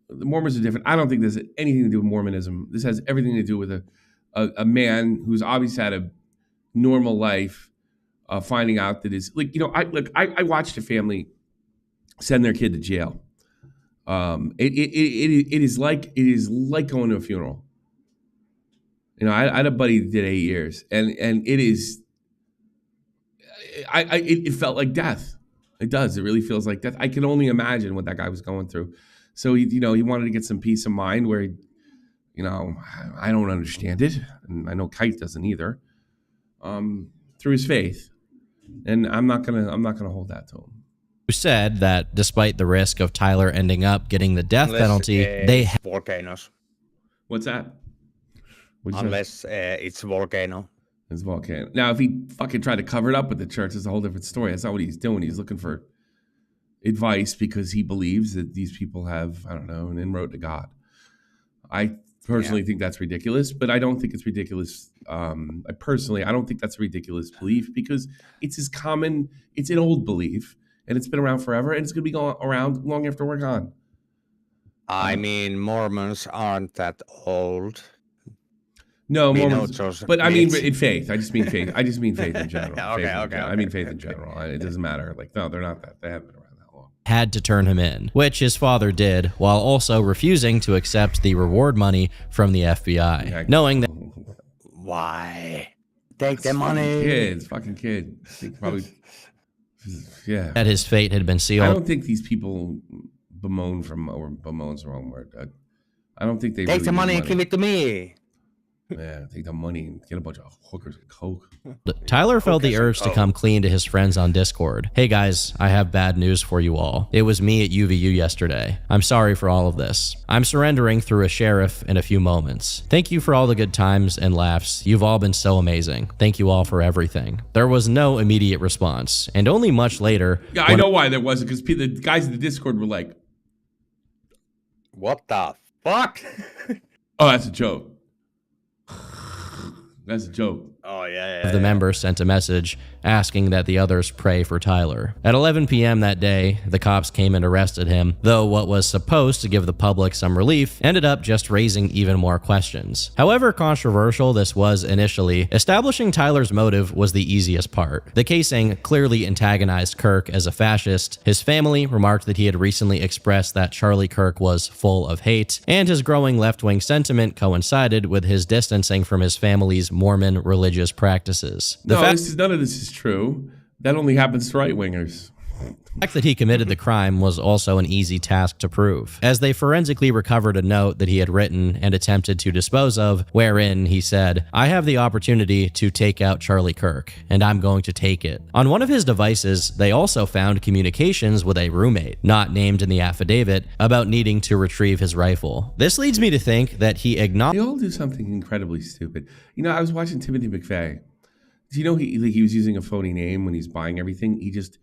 The Mormons are different. I don't think there's anything to do with Mormonism. This has everything to do with a man who's obviously had a normal life, finding out that his I watched a family send their kid to jail. It is like going to a funeral. You know, I had a buddy that did 8 years, and it is. It felt like death. It does. It really feels like death. I can only imagine what that guy was going through. So he wanted to get some peace of mind where you know, I don't understand it, and I know Kite doesn't either. Through his faith, and I'm not gonna hold that to him. Who said that despite the risk of Tyler ending up getting the death penalty, they volcanoes. What's that? Unless it's volcano. It's volcano. Now, if he fucking tried to cover it up with the church, it's a whole different story. That's not what he's doing. He's looking for advice because he believes that these people have, I don't know, an inroad to God. I personally think that's ridiculous, but I don't think it's ridiculous. I don't think that's a ridiculous belief because it's it's an old belief and it's been around forever and it's going to be going around long after we're gone. I mean, Mormons aren't that old. No, Mormons, but I mean in faith. I just mean faith. I just mean faith in general. Okay. I mean faith in general. It doesn't matter. Like, no, they're not that. They haven't been around that long. had to turn him in, which his father did, while also refusing to accept the reward money from the FBI, knowing that. Why? Take the money. Fucking kid. Probably. Yeah. That his fate had been sealed. I don't think these people bemoan's the wrong word. I don't think they take the money and give it to me. Yeah, take the money and get a bunch of hookers and coke. Tyler felt the urge to come clean to his friends on Discord. Hey guys, I have bad news for you all. It was me at UVU yesterday. I'm sorry for all of this. I'm surrendering through a sheriff in a few moments. Thank you for all the good times and laughs. You've all been so amazing. Thank you all for everything. There was no immediate response, and only much later. Yeah, I know why there wasn't, because the guys in the Discord were like, what the fuck? Oh, that's a joke. That's a joke. Oh, yeah. The member sent a message asking that the others pray for Tyler. At 11 p.m. that day, the cops came and arrested him, though what was supposed to give the public some relief ended up just raising even more questions. However controversial this was initially, establishing Tyler's motive was the easiest part. The casing clearly antagonized Kirk as a fascist. His family remarked that he had recently expressed that Charlie Kirk was full of hate, and his growing left-wing sentiment coincided with his distancing from his family's Mormon religious practices. None of this is true. That only happens to right-wingers. The fact that he committed the crime was also an easy task to prove, as they forensically recovered a note that he had written and attempted to dispose of, wherein he said, "I have the opportunity to take out Charlie Kirk, and I'm going to take it." On one of his devices, they also found communications with a roommate, not named in the affidavit, about needing to retrieve his rifle. This leads me to think that he acknowledged— They all do something incredibly stupid. You know, I was watching Timothy McVeigh. Do you know he was using a phony name when he's buying everything? He just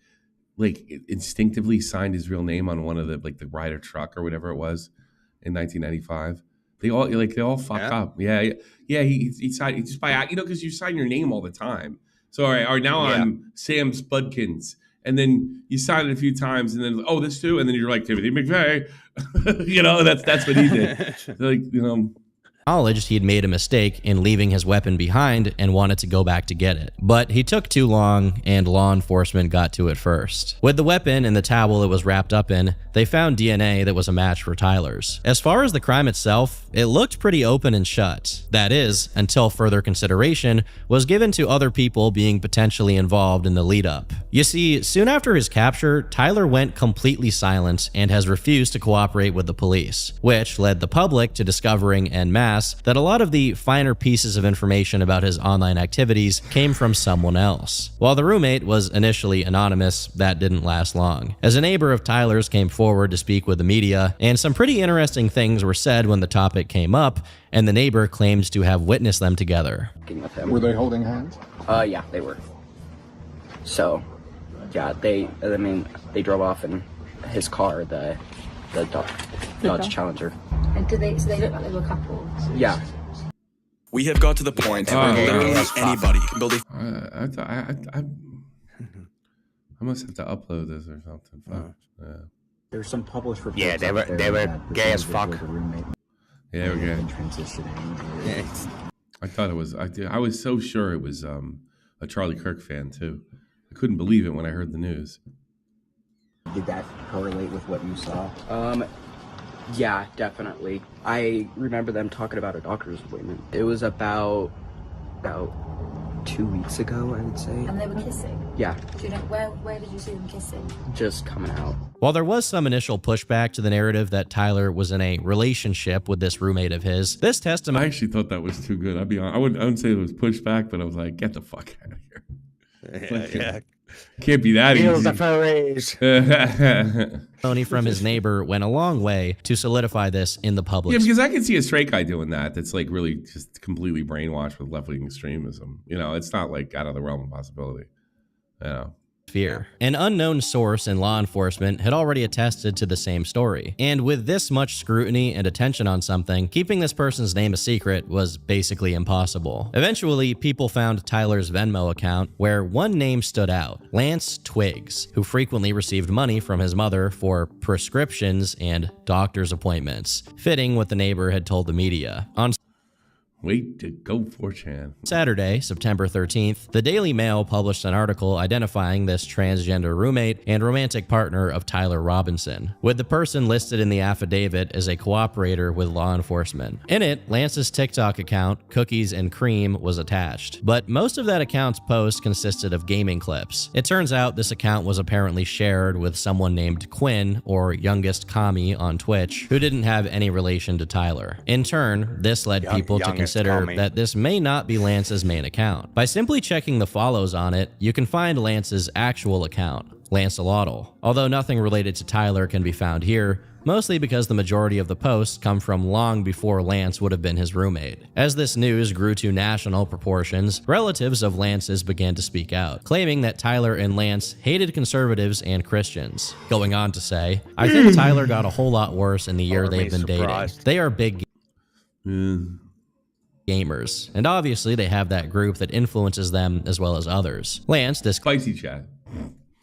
instinctively signed his real name on one of the the Ryder truck or whatever it was in 1995. They all fuck up. Yeah. He signed, he just by, because you sign your name all the time. So all right, now I'm Sam Spudkins, and then you sign it a few times, and then this too, and then you're like Timothy McVeigh. That's what he did. Acknowledged he'd made a mistake in leaving his weapon behind and wanted to go back to get it. But he took too long, and law enforcement got to it first. With the weapon and the towel it was wrapped up in, they found DNA that was a match for Tyler's. As far as the crime itself, it looked pretty open and shut. That is, until further consideration was given to other people being potentially involved in the lead-up. You see, soon after his capture, Tyler went completely silent and has refused to cooperate with the police, which led the public to discovering en masse that a lot of the finer pieces of information about his online activities came from someone else. While the roommate was initially anonymous, that didn't last long, as a neighbor of Tyler's came forward to speak with the media, and some pretty interesting things were said when the topic came up, and the neighbor claimed to have witnessed them together. Were they holding hands? Yeah, they were. So, yeah, they drove off in his car, the Dodge Challenger. And so they look like they were couples? Yeah. We have got to the point where literally anybody can build I must have to upload this or something. There's some published reports. Yeah, they were gay as fuck. Yeah, we're gay. I thought it was. I was so sure it was a Charlie Kirk fan too. I couldn't believe it when I heard the news. Did that correlate with what you saw? Yeah, definitely. I remember them talking about a doctor's appointment. It was about 2 weeks ago, I would say. And they were kissing? Yeah, Do you know, where did you see them kissing? just coming out. While there was some initial pushback to the narrative that Tyler was in a relationship with this roommate of his, this I testimony actually thought that was too good. I'd be honest. I wouldn't say it was pushback, but I was like, get the fuck out of here. Yeah. Can't be that Kill easy. the furries. from his neighbor went a long way to solidify this in the public Yeah, because I can see a straight guy doing that. That's like really just completely brainwashed with left-wing extremism. You know, it's not like out of the realm of possibility. You know. sphere. An unknown source in law enforcement had already attested to the same story. And with this much scrutiny and attention on something, keeping this person's name a secret was basically impossible. Eventually, people found Tyler's Venmo account where one name stood out, Lance Twiggs, who frequently received money from his mother for prescriptions and doctor's appointments, fitting what the neighbor had told the media. On Wait to go 4chan. Saturday, September 13th, the Daily Mail published an article identifying this transgender roommate and romantic partner of Tyler Robinson, with the person listed in the affidavit as a cooperator with law enforcement. In it, Lance's TikTok account, Cookies and Cream, was attached, but most of that account's posts consisted of gaming clips. It turns out this account was apparently shared with someone named Quinn, or Youngest Commie on Twitch, who didn't have any relation to Tyler. In turn, this led people to consider that this may not be Lance's main account. By simply checking the follows on it, you can find Lance's actual account, Lancelotl, although nothing related to Tyler can be found here, mostly because the majority of the posts come from long before Lance would have been his roommate. As this news grew to national proportions, relatives of Lance's began to speak out, claiming that Tyler and Lance hated conservatives and Christians. Going on to say, I think Tyler got a whole lot worse in the year they've been dating. They are big gamers, and obviously they have that group that influences them as well as others. Lance Spicy chat.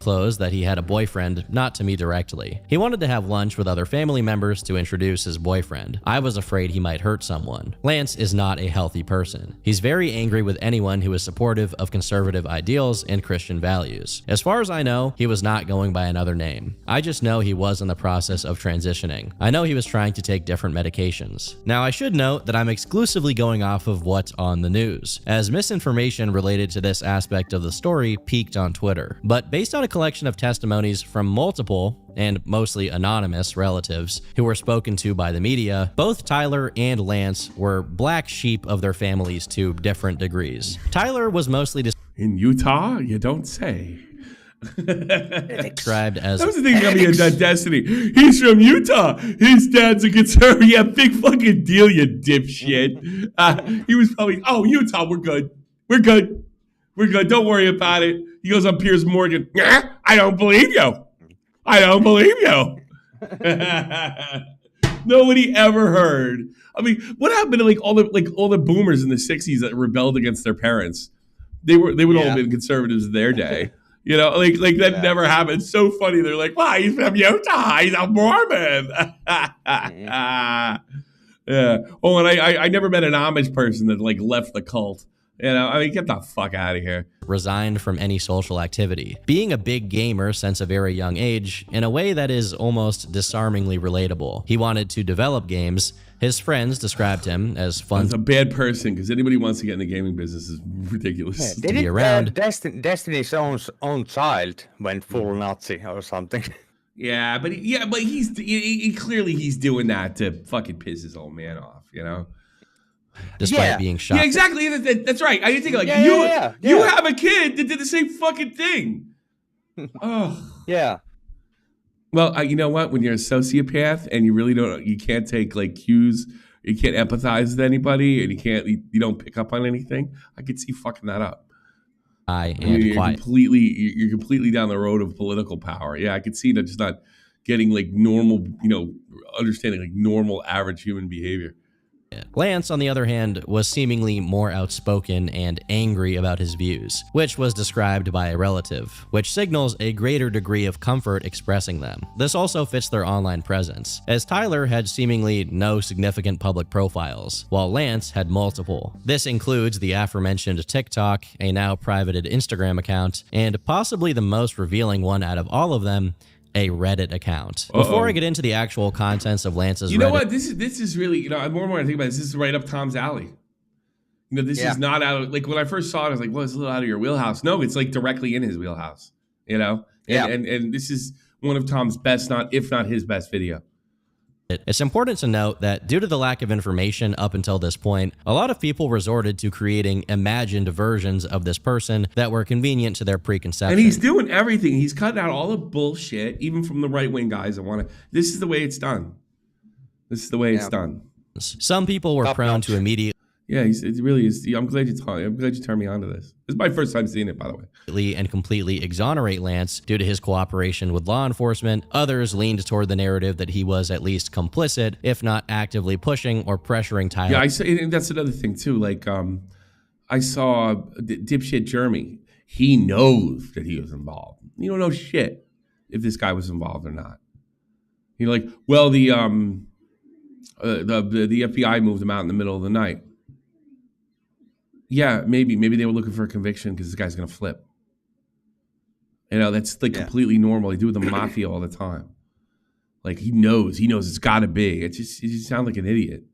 disclosed that he had a boyfriend, not to me directly. He wanted to have lunch with other family members to introduce his boyfriend. I was afraid he might hurt someone. Lance is not a healthy person. He's very angry with anyone who is supportive of conservative ideals and Christian values. As far as I know, he was not going by another name. I just know he was in the process of transitioning. I know he was trying to take different medications. Now, I should note that I'm exclusively going off of what's on the news, as misinformation related to this aspect of the story peaked on Twitter. But based on a collection of testimonies from multiple, and mostly anonymous, relatives who were spoken to by the media, both Tyler and Lance were black sheep of their families to different degrees. Tyler was mostly in Utah, you don't say. described as that was the thing about me in Destiny. He's from Utah. His dad's a conservative. Yeah, big fucking deal, you dipshit. He was probably, oh, Utah, we're good. We're good. We're good. Don't worry about it. He goes on Piers Morgan. I don't believe you. I don't believe you. Nobody ever heard. I mean, what happened to all the boomers in the 60s that rebelled against their parents? They would all have been conservatives in their day. You know, like that never happened. It's so funny. They're like, wow, he's from Utah. He's a Mormon. Yeah. Oh, and I never met an Amish person that left the cult. You know, I mean, get the fuck out of here. Resigned from any social activity, being a big gamer since a very young age in a way that is almost disarmingly relatable. He wanted to develop games. His friends described him as fun. He's a bad person, because anybody who wants to get in the gaming business is ridiculous. Yeah, be around. Destiny's own child went full Nazi or something. Yeah, but he clearly he's doing that to fucking piss his old man off, you know? Despite being shot. Yeah, exactly. That's right. I didn't think you have a kid that did the same fucking thing. Oh. Yeah. Well, you know what? When you're a sociopath and you can't take cues, you can't empathize with anybody, and you don't pick up on anything. I could see fucking that up. You're completely down the road of political power. Yeah, I could see that just not getting normal, understanding normal average human behavior. Lance, on the other hand, was seemingly more outspoken and angry about his views, which was described by a relative, which signals a greater degree of comfort expressing them. This also fits their online presence, as Tyler had seemingly no significant public profiles, while Lance had multiple. This includes the aforementioned TikTok, a now privated Instagram account, and possibly the most revealing one out of all of them, a Reddit account. Before I get into the actual contents of Lance's Reddit... You know what? This is really, more and more I think about this is right up Tom's alley. You know, this is not out of, like, when I first saw it, I was like, well, it's a little out of your wheelhouse. No, it's like directly in his wheelhouse, you know? And this is one of Tom's best, if not his best video. It's important to note that due to the lack of information up until this point, a lot of people resorted to creating imagined versions of this person that were convenient to their preconception. And he's doing everything. He's cutting out all the bullshit, even from the right-wing guys that want to. This is the way it's done. This is the way it's done. Some people were prone to immediately. Yeah, it really is. I'm glad you turned me on to this. This is my first time seeing it, by the way. And completely exonerate Lance due to his cooperation with law enforcement. Others leaned toward the narrative that he was at least complicit, if not actively pushing or pressuring Tyler. Yeah, and that's another thing too. Like, I saw dipshit Jeremy. He knows that he was involved. You don't know shit if this guy was involved or not. You're like, well, the FBI moved him out in the middle of the night. Yeah, maybe they were looking for a conviction because this guy's gonna flip. You know, that's like completely normal. They do with the mafia all the time. Like he knows it's got to be. You just sound like an idiot.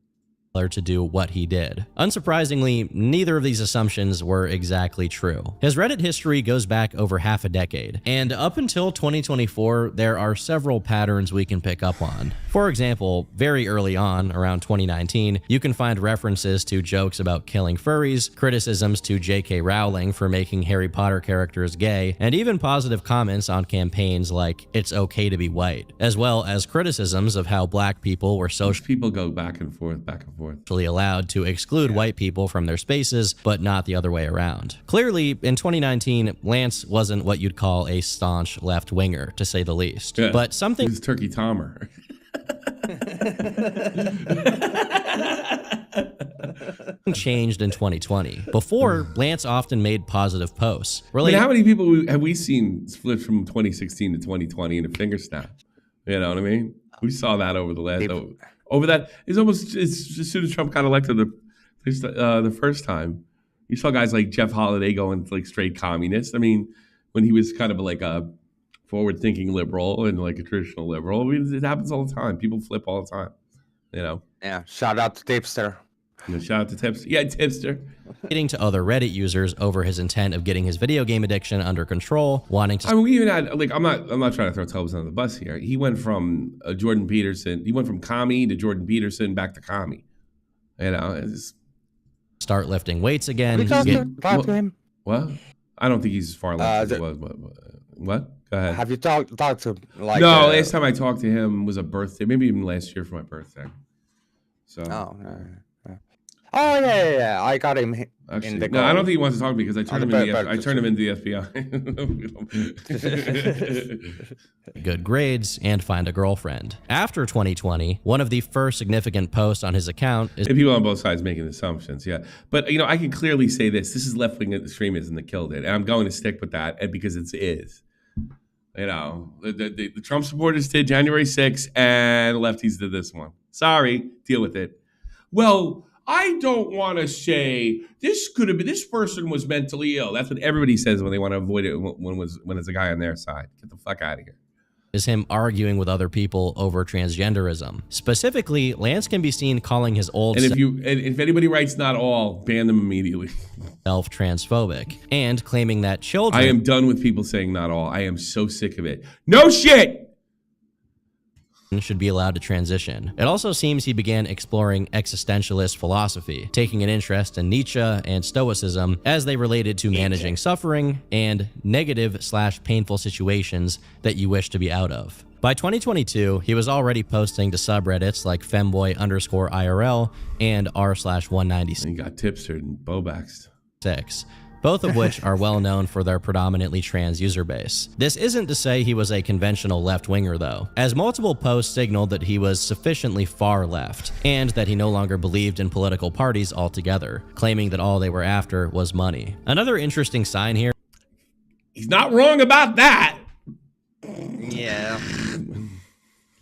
To do what he did. Unsurprisingly, neither of these assumptions were exactly true. His Reddit history goes back over half a decade, and up until 2024, there are several patterns we can pick up on. For example, very early on, around 2019, you can find references to jokes about killing furries, criticisms to J.K. Rowling for making Harry Potter characters gay, and even positive comments on campaigns like "It's okay to be white," as well as criticisms of how black people were People go back and forth. Allowed to exclude white people from their spaces, but not the other way around. Clearly, in 2019, Lance wasn't what you'd call a staunch left-winger, to say the least. Yeah, but something he's Turkey Tomer. changed in 2020. Before, Lance often made positive posts. Really, how many people have we seen flip from 2016 to 2020 in a finger snap? You know what I mean? We saw that over the last. Over that, it's almost as soon as Trump got elected the first time, you saw guys like Jeff Holiday going like straight communist. I mean, when he was kind of like a forward-thinking liberal and like a traditional liberal, I mean, it happens all the time. People flip all the time, you know. Yeah, shout out to Tipster. Shout out to Tipster. Yeah, Tipster. Getting to other Reddit users over his intent of getting his video game addiction under control, wanting to. I mean, we even had like I'm not trying to throw Tubbs under the bus here. He went from Jordan Peterson. He went from commie to Jordan Peterson back to commie. You know, start lifting weights again. Talk to him. What? I don't think he's as far left as he was. What? Go ahead. Have you talked to him? Like, no, last time I talked to him was a birthday. Maybe even last year for my birthday. So. Oh yeah. I got him Actually, in the no, I don't think he wants to talk to me because I turned him into the FBI. Good grades and find a girlfriend. After 2020, one of the first significant posts on his account is people on both sides making assumptions, yeah. But you know, I can clearly say this is left-wing extremism that killed it, and I'm going to stick with that because it is. You know, the Trump supporters did January 6th, and lefties did this one. Sorry, deal with it. Well, I don't want to say this person was mentally ill. That's what everybody says when they want to avoid it when it's a guy on their side. Get the fuck out of here. Is him arguing with other people over transgenderism. Specifically, Lance can be seen calling his old and if anybody writes not all, ban them immediately. Self transphobic and claiming that children. I am done with people saying not all. I am so sick of it. No shit. Should be allowed to transition. It also seems he began exploring existentialist philosophy, taking an interest in Nietzsche and Stoicism as they related to managing suffering and negative/painful situations that you wish to be out of. By 2022, he was already posting to subreddits like femboy_IRL and r/196. And you got Tipster and Bobax. Both of which are well known for their predominantly trans user base. This isn't to say he was a conventional left-winger though, as multiple posts signaled that he was sufficiently far left, and that he no longer believed in political parties altogether, claiming that all they were after was money. Another interesting sign here. He's not wrong about that. Yeah.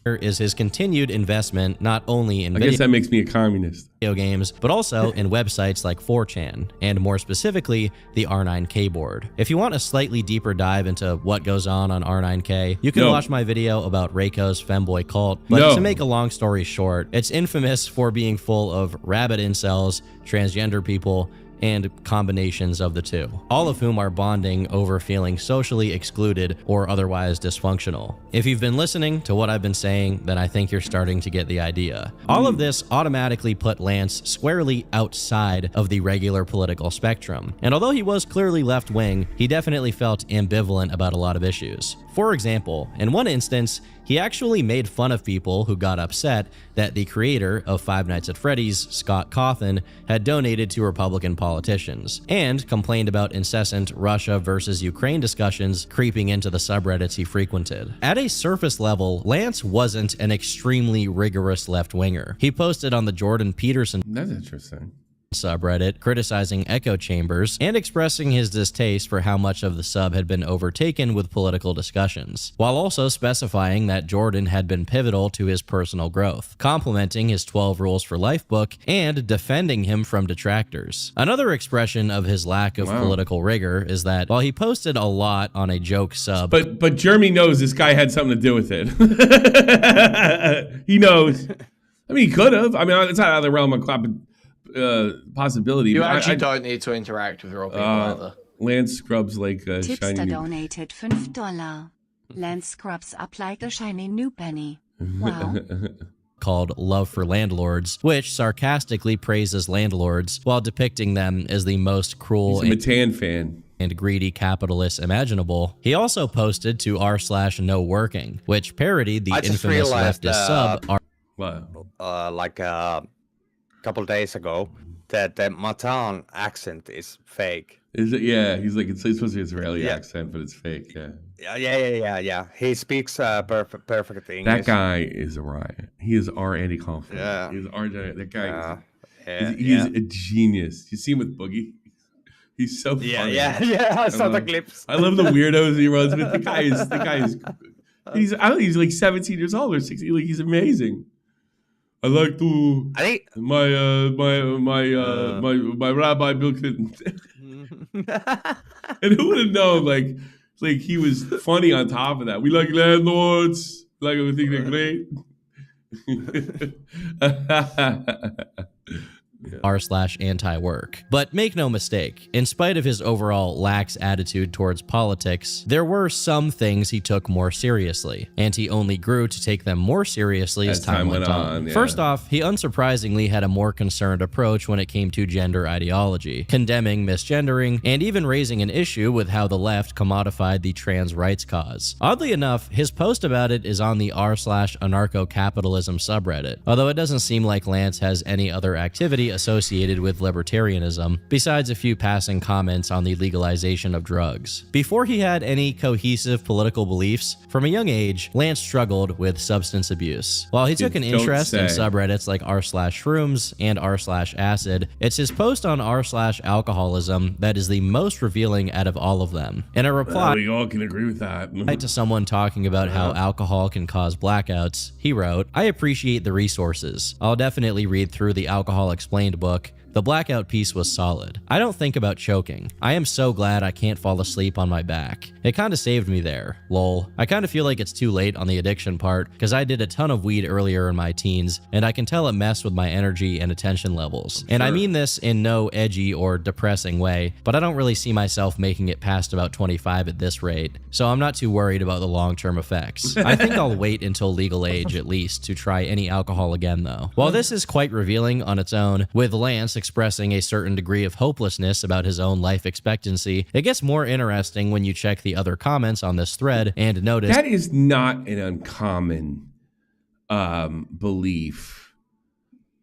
Is his continued investment not only in I guess that makes me a communist. Video games, but also in websites like 4chan, and more specifically, the R9K board. If you want a slightly deeper dive into what goes on R9K, you can watch my video about Reiko's femboy cult, but to make a long story short, it's infamous for being full of rabid incels, transgender people, and combinations of the two, all of whom are bonding over feeling socially excluded or otherwise dysfunctional. If you've been listening to what I've been saying, then I think you're starting to get the idea. All of this automatically put Lance squarely outside of the regular political spectrum, and although he was clearly left-wing, he definitely felt ambivalent about a lot of issues. For example, in one instance, he actually made fun of people who got upset that the creator of Five Nights at Freddy's, Scott Cawthon, had donated to Republican politicians, and complained about incessant Russia versus Ukraine discussions creeping into the subreddits he frequented. At a surface level, Lance wasn't an extremely rigorous left-winger. He posted on the Jordan Peterson That's interesting. subreddit criticizing echo chambers and expressing his distaste for how much of the sub had been overtaken with political discussions, while also specifying that Jordan had been pivotal to his personal growth, complimenting his 12 Rules for Life book and defending him from detractors. Another expression of his lack of political rigor is that while he posted a lot on a joke sub, but Jeremy knows this guy had something to do with it. He knows. I mean, he could have. I mean, it's not out of the realm of possibility. You actually don't need to interact with real people either. Lance scrubs like a shiny Tipster new... donated $5. Lance scrubs up like a shiny new penny. Wow. called Love for Landlords, which sarcastically praises landlords while depicting them as the most cruel He's a Matan fan. And greedy capitalists imaginable. He also posted to r/noworking, which parodied the infamous leftist sub. Like a couple days ago, that the Matan accent is fake. Is it? Yeah, he's like, it's supposed to be Israeli accent, but it's fake. Yeah. He speaks perfect English. That guy is a riot. He is our Andy Kaufman. Yeah. He's our that guy. He's a genius. You see him with Boogie? He's so funny. Yeah. I saw the clips. I love the weirdos he runs with. The guy is. He's he's like 17 years old or 16. Like, he's amazing. I like to my rabbi Bill Clinton. And who would have known? Like he was funny on top of that. We like landlords. Like, we think they're great. r/anti-work. But make no mistake, in spite of his overall lax attitude towards politics, there were some things he took more seriously, and he only grew to take them more seriously as time went on. First off, he unsurprisingly had a more concerned approach when it came to gender ideology, condemning misgendering, and even raising an issue with how the left commodified the trans rights cause. Oddly enough, his post about it is on the r/anarcho-capitalism subreddit, although it doesn't seem like Lance has any other activity associated with libertarianism, besides a few passing comments on the legalization of drugs. Before he had any cohesive political beliefs, from a young age, Lance struggled with substance abuse. While he took an interest in subreddits like r/shrooms and r/acid, it's his post on r/alcoholism that is the most revealing out of all of them. In a reply, we all can agree with that. To someone talking about how alcohol can cause blackouts, he wrote, "I appreciate the resources. I'll definitely read through the Alcohol Explained book. The blackout piece was solid. I don't think about choking. I am so glad I can't fall asleep on my back. It kinda saved me there. Lol. I kinda feel like it's too late on the addiction part, because I did a ton of weed earlier in my teens, and I can tell it messed with my energy and attention levels. And I mean this in no edgy or depressing way, but I don't really see myself making it past about 25 at this rate, so I'm not too worried about the long-term effects. I think I'll wait until legal age at least to try any alcohol again though." While this is quite revealing on its own, with Lance expressing a certain degree of hopelessness about his own life expectancy, it gets more interesting when you check the other comments on this thread and notice that is not an uncommon belief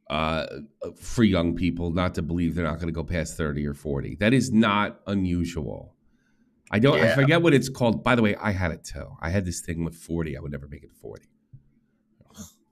for young people, not to believe they're not going to go past 30 or 40. That is not unusual. I forget what it's called. By the way, I had it too. I had this thing with 40. I would never make it to 40.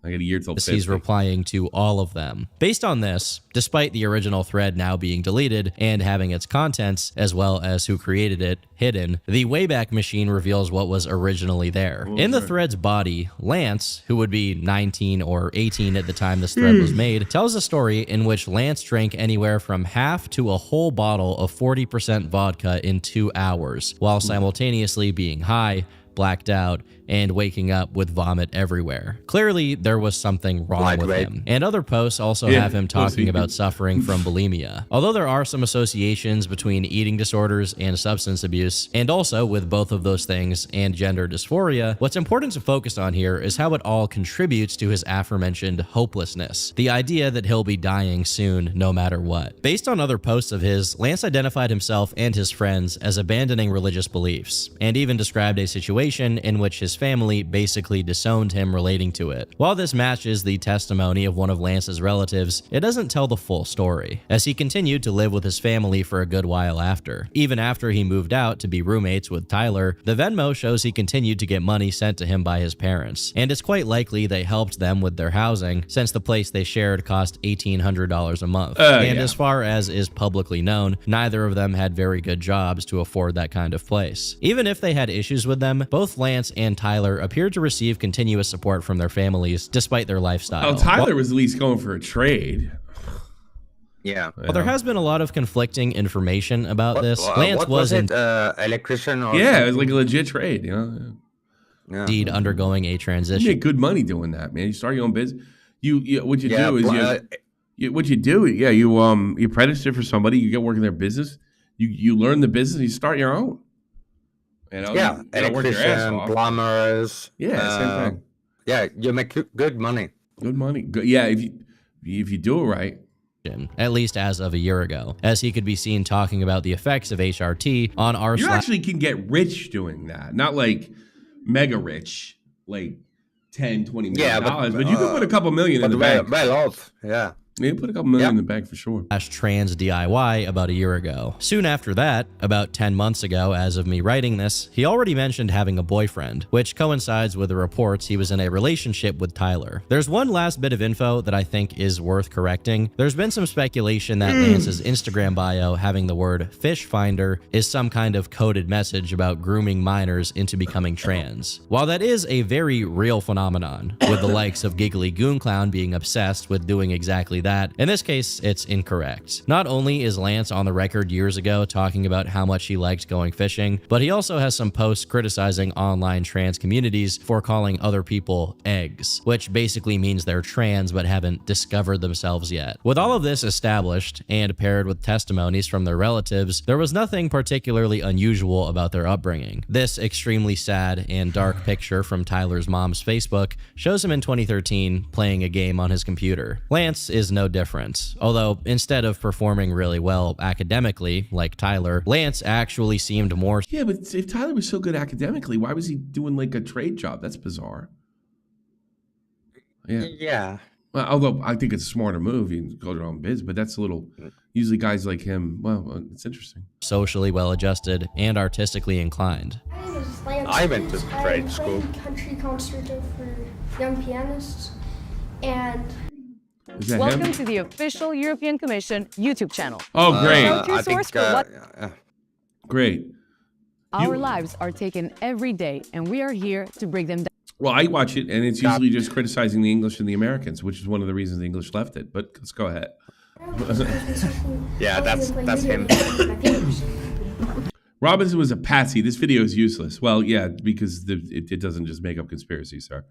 I got a year till 50. He's replying to all of them. Based on this, despite the original thread now being deleted and having its contents, as well as who created it, hidden, the Wayback Machine reveals what was originally there. In the thread's body, Lance, who would be 19 or 18 at the time this thread was made, tells a story in which Lance drank anywhere from half to a whole bottle of 40% vodka in 2 hours, while simultaneously being high, blacked out and waking up with vomit everywhere. Clearly, there was something wrong with him. And other posts also have him talking about suffering from bulimia. Although there are some associations between eating disorders and substance abuse, and also with both of those things and gender dysphoria, what's important to focus on here is how it all contributes to his aforementioned hopelessness. The idea that he'll be dying soon no matter what. Based on other posts of his, Lance identified himself and his friends as abandoning religious beliefs, and even described a situation in which his family basically disowned him relating to it. While this matches the testimony of one of Lance's relatives, it doesn't tell the full story, as he continued to live with his family for a good while after. Even after he moved out to be roommates with Tyler, the Venmo shows he continued to get money sent to him by his parents, and it's quite likely they helped them with their housing, since the place they shared cost $1,800 a month. As far as is publicly known, neither of them had very good jobs to afford that kind of place. Even if they had issues with them, both Lance and Tyler appeared to receive continuous support from their families despite their lifestyle. Oh, Tyler was at least going for a trade. Yeah. Well, there has been a lot of conflicting information about this. Lance was it, electrician? Or it was like a legit trade, you know? Indeed, undergoing a transition. You make good money doing that, man. You start your own business. What you do is you apprentice for somebody, you get work in their business, you learn the business, you start your own. You know, yeah, electrician, plumbers. Yeah, same thing. Yeah, you make good money. Good money. Yeah, if you do it right. At least as of a year ago, as he could be seen talking about the effects of HRT on our. You actually can get rich doing that, not like mega rich, like 10, 20 million dollars, but you can put a couple million in the bank. Well off, yeah. You put a couple million in the bank for sure. Trans DIY about a year ago. Soon after that, about 10 months ago as of me writing this, he already mentioned having a boyfriend, which coincides with the reports he was in a relationship with Tyler. There's one last bit of info that I think is worth correcting. There's been some speculation that Lance's Instagram bio having the word fish finder is some kind of coded message about grooming minors into becoming trans. While that is a very real phenomenon, with the likes of Giggly Goon Clown being obsessed with doing exactly that, in this case, it's incorrect. Not only is Lance on the record years ago talking about how much he liked going fishing, but he also has some posts criticizing online trans communities for calling other people eggs, which basically means they're trans but haven't discovered themselves yet. With all of this established, and paired with testimonies from their relatives, there was nothing particularly unusual about their upbringing. This extremely sad and dark picture from Tyler's mom's Facebook shows him in 2013 playing a game on his computer. Lance is no different, although instead of performing really well academically, like Tyler, Lance actually seemed more. Yeah, but if Tyler was so good academically, why was he doing like a trade job? That's bizarre. Yeah. Well, although I think it's a smarter move, you can go to your own biz, but that's a little. Usually, guys like him. Well, it's interesting. Socially well-adjusted and artistically inclined. I went to trade school. Country concerto for young pianists, and. Welcome to the official European Commission YouTube channel. Oh, great. Go-to source for what great. Our lives are taken every day, and we are here to break them down. Well, I watch it, and it's usually just criticizing the English and the Americans, which is one of the reasons the English left it. But let's go ahead. Yeah, that's him. Robinson was a patsy. This video is useless. Well, yeah, because it doesn't just make up conspiracies, sir.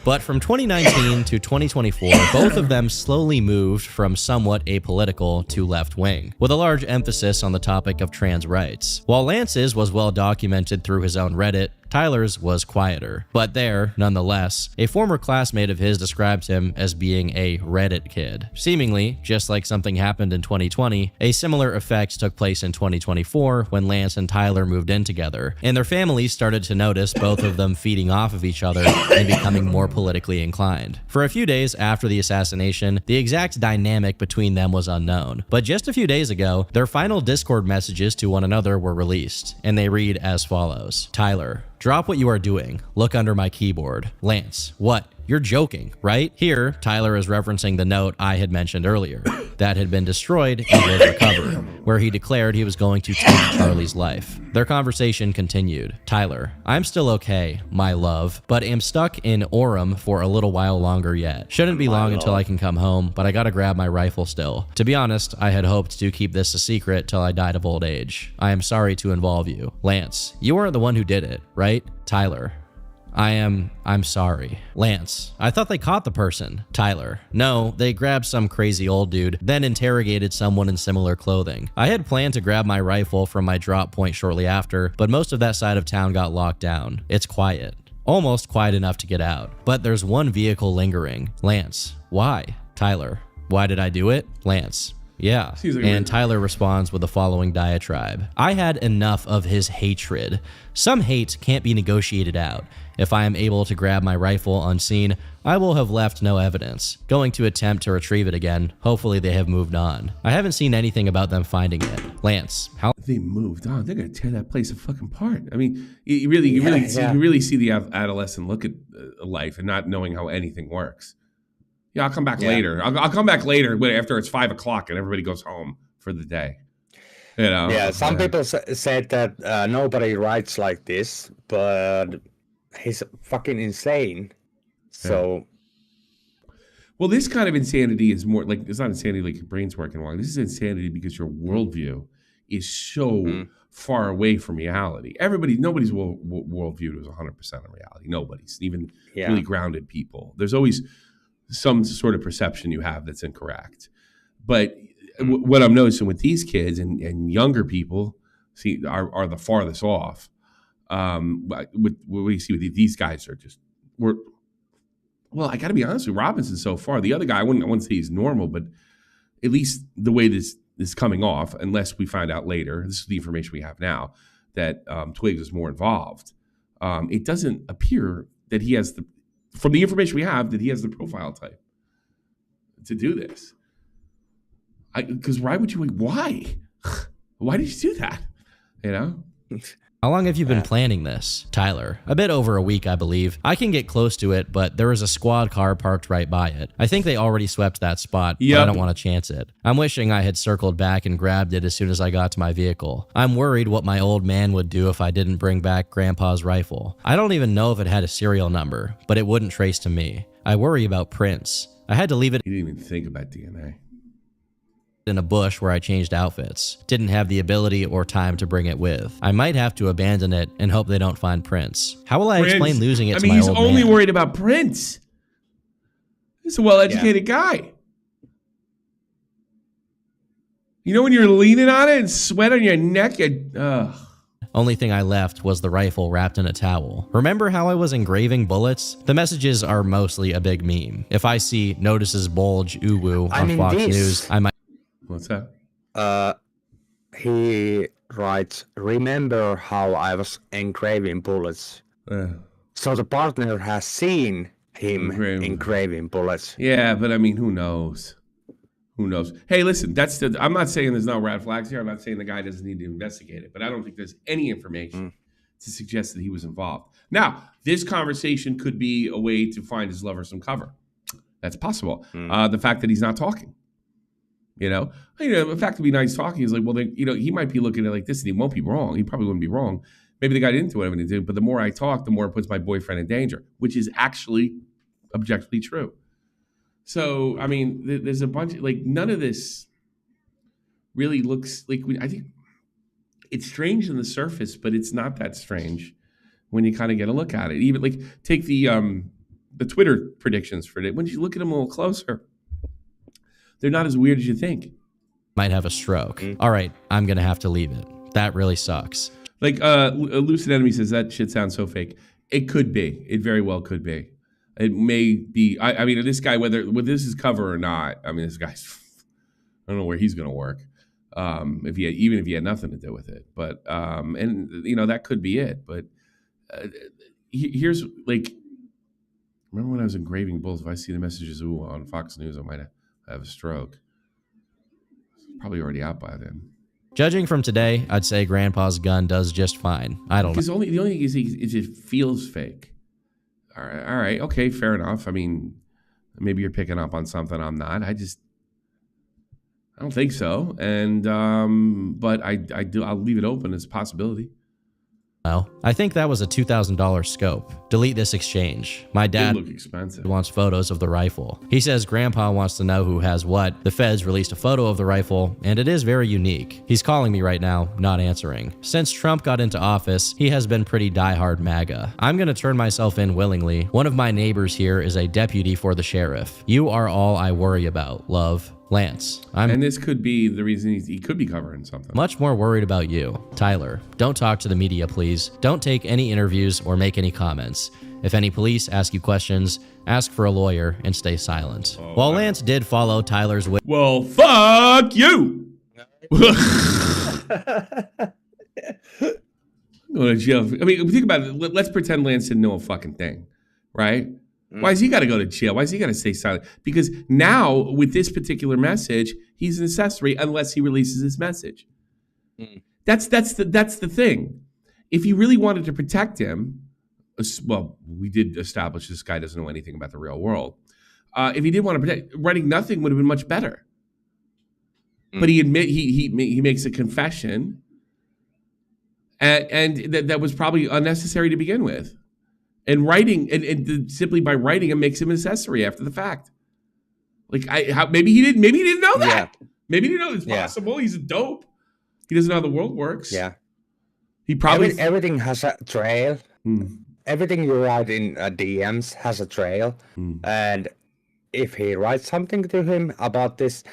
But from 2019 to 2024, both of them slowly moved from somewhat apolitical to left-wing, with a large emphasis on the topic of trans rights. While Lance's was well documented through his own Reddit, Tyler's was quieter. But there, nonetheless, a former classmate of his described him as being a Reddit kid. Seemingly, just like something happened in 2020, a similar effect took place in 2024 when Lance and Tyler moved in together, and their families started to notice both of them feeding off of each other and becoming more politically inclined. For a few days after the assassination, the exact dynamic between them was unknown, but just a few days ago, their final Discord messages to one another were released, and they read as follows. Tyler, drop what you are doing. Look under my keyboard. Lance, what? You're joking, right? Here, Tyler is referencing the note I had mentioned earlier that had been destroyed and was recovered, where he declared he was going to take Charlie's life. Their conversation continued. Tyler, I'm still okay, my love, but am stuck in Orem for a little while longer yet. Shouldn't be long until I can come home, but I gotta grab my rifle still. To be honest, I had hoped to keep this a secret till I died of old age. I am sorry to involve you. Lance, you weren't the one who did it, right? Tyler, I'm sorry. Lance, I thought they caught the person. Tyler, no, they grabbed some crazy old dude, then interrogated someone in similar clothing. I had planned to grab my rifle from my drop point shortly after, but most of that side of town got locked down. It's quiet. Almost quiet enough to get out. But there's one vehicle lingering. Lance, why? Tyler, why did I do it? Lance, yeah. And Tyler responds with the following diatribe. I had enough of his hatred. Some hate can't be negotiated out. If I am able to grab my rifle unseen, I will have left no evidence. Going to attempt to retrieve it again. Hopefully they have moved on. I haven't seen anything about them finding it. Lance, how they moved on? They're gonna tear that place a fucking apart. I mean, you really see the adolescent look at life and not knowing how anything works. Yeah, I'll come back later. I'll come back later after it's 5 o'clock and everybody goes home for the day. You know? Yeah, some people said that nobody writes like this, but he's fucking insane. So, well, this kind of insanity is more like, it's not insanity like your brain's working wrong. This is insanity because your worldview is so far away from reality. Nobody's worldview is 100% of reality. Nobody's, even really grounded people. There's always some sort of perception you have that's incorrect. But what I'm noticing with these kids and younger people are the farthest off. What we see with these guys are just, well, I got to be honest with you, Robinson's so far. The other guy, I wouldn't say he's normal, but at least the way this is coming off, unless we find out later, this is the information we have now, that Twiggs is more involved. It doesn't appear that he has from the information we have, that he has the profile type to do this. Because why would you, why? Why did you do that? You know? How long have you been planning this? Tyler, a bit over a week, I believe. I can get close to it, but there is a squad car parked right by it. I think they already swept that spot, but I don't want to chance it. I'm wishing I had circled back and grabbed it as soon as I got to my vehicle. I'm worried what my old man would do if I didn't bring back Grandpa's rifle. I don't even know if it had a serial number, but it wouldn't trace to me. I worry about prints. I had to leave it. You didn't even think about DNA. In a bush where I changed outfits. Didn't have the ability or time to bring it with. I might have to abandon it and hope they don't find prints. How will I explain losing it to my old man? He's only worried about prints. He's a well-educated guy. You know when you're leaning on it and sweat on your neck? Only thing I left was the rifle wrapped in a towel. Remember how I was engraving bullets? The messages are mostly a big meme. If I see notices bulge ooh-woo on Fox News, I might... What's that? He writes, remember how I was engraving bullets. So the partner has seen him engraving bullets. Yeah, but I mean, who knows? Who knows? Hey, listen, I'm not saying there's no red flags here. I'm not saying the guy doesn't need to investigate it, but I don't think there's any information to suggest that he was involved. Now, this conversation could be a way to find his lover some cover. That's possible. The fact that he's not talking. You know, the fact to be nice talking is like, well, he might be looking at it like this and he won't be wrong. He probably wouldn't be wrong. Maybe the guy didn't do what I'm going to do, but the more I talk, the more it puts my boyfriend in danger, which is actually objectively true. So, I mean, there's a bunch of, none of this really looks like, I think it's strange on the surface, but it's not that strange when you kind of get a look at it. Even take the Twitter predictions for it. When you look at them a little closer, they're not as weird as you think. Might have a stroke. All right, I'm going to have to leave it. That really sucks. Lucid Enemy says that shit sounds so fake. It could be. It very well could be. It may be. I mean, this guy, whether this is cover or not, I mean, this guy's, I don't know where he's going to work. Even if he had nothing to do with it. But, that could be it. But here's remember when I was engraving bulls, if I see the messages on Fox News, I might have a stroke. Probably already out by then. Judging from today, I'd say Grandpa's gun does just fine. I don't know. Because the only thing is it feels fake. All right, okay, fair enough. I mean, maybe you're picking up on something I'm not. I don't think so. And but I'll leave it open as a possibility. Well, I think that was a $2,000 scope. Delete this exchange. My dad look expensive. Wants photos of the rifle. He says Grandpa wants to know who has what. The feds released a photo of the rifle, and it is very unique. He's calling me right now, not answering. Since Trump got into office, he has been pretty diehard MAGA. I'm gonna turn myself in willingly. One of my neighbors here is a deputy for the sheriff. You are all I worry about, love. Lance. And this could be the reason he could be covering something. Much more worried about you. Tyler, don't talk to the media, please. Don't take any interviews or make any comments. If any police ask you questions, ask for a lawyer and stay silent. While Lance did follow Tyler's way. Well, fuck you! Going to jail. I mean, think about it. Let's pretend Lance didn't know a fucking thing, right? Why has he got to go to jail? Why has he got to stay silent? Because now, with this particular message, he's an accessory unless he releases his message. That's the thing. If he really wanted to protect him, well, we did establish this guy doesn't know anything about the real world. If he did want to protect, writing nothing would have been much better. But he makes a confession, and that was probably unnecessary to begin with. And writing, and simply by writing him makes him an accessory after the fact. Like maybe he didn't know that. Yeah. Maybe he didn't know it's possible. He's a dope. He doesn't know how the world works. Yeah. He probably everything has a trail. Everything you write in DMs has a trail. And if he writes something to him about this,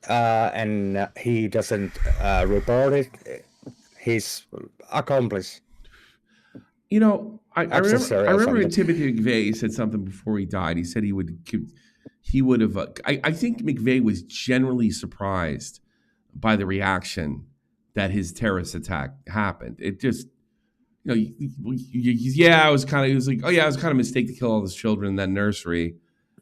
and he doesn't report it, he's accomplice. You know, I remember Timothy McVeigh said something before he died. He said he would have. I think McVeigh was generally surprised by the reaction that his terrorist attack happened. It just, it was kind of a mistake to kill all those children in that nursery.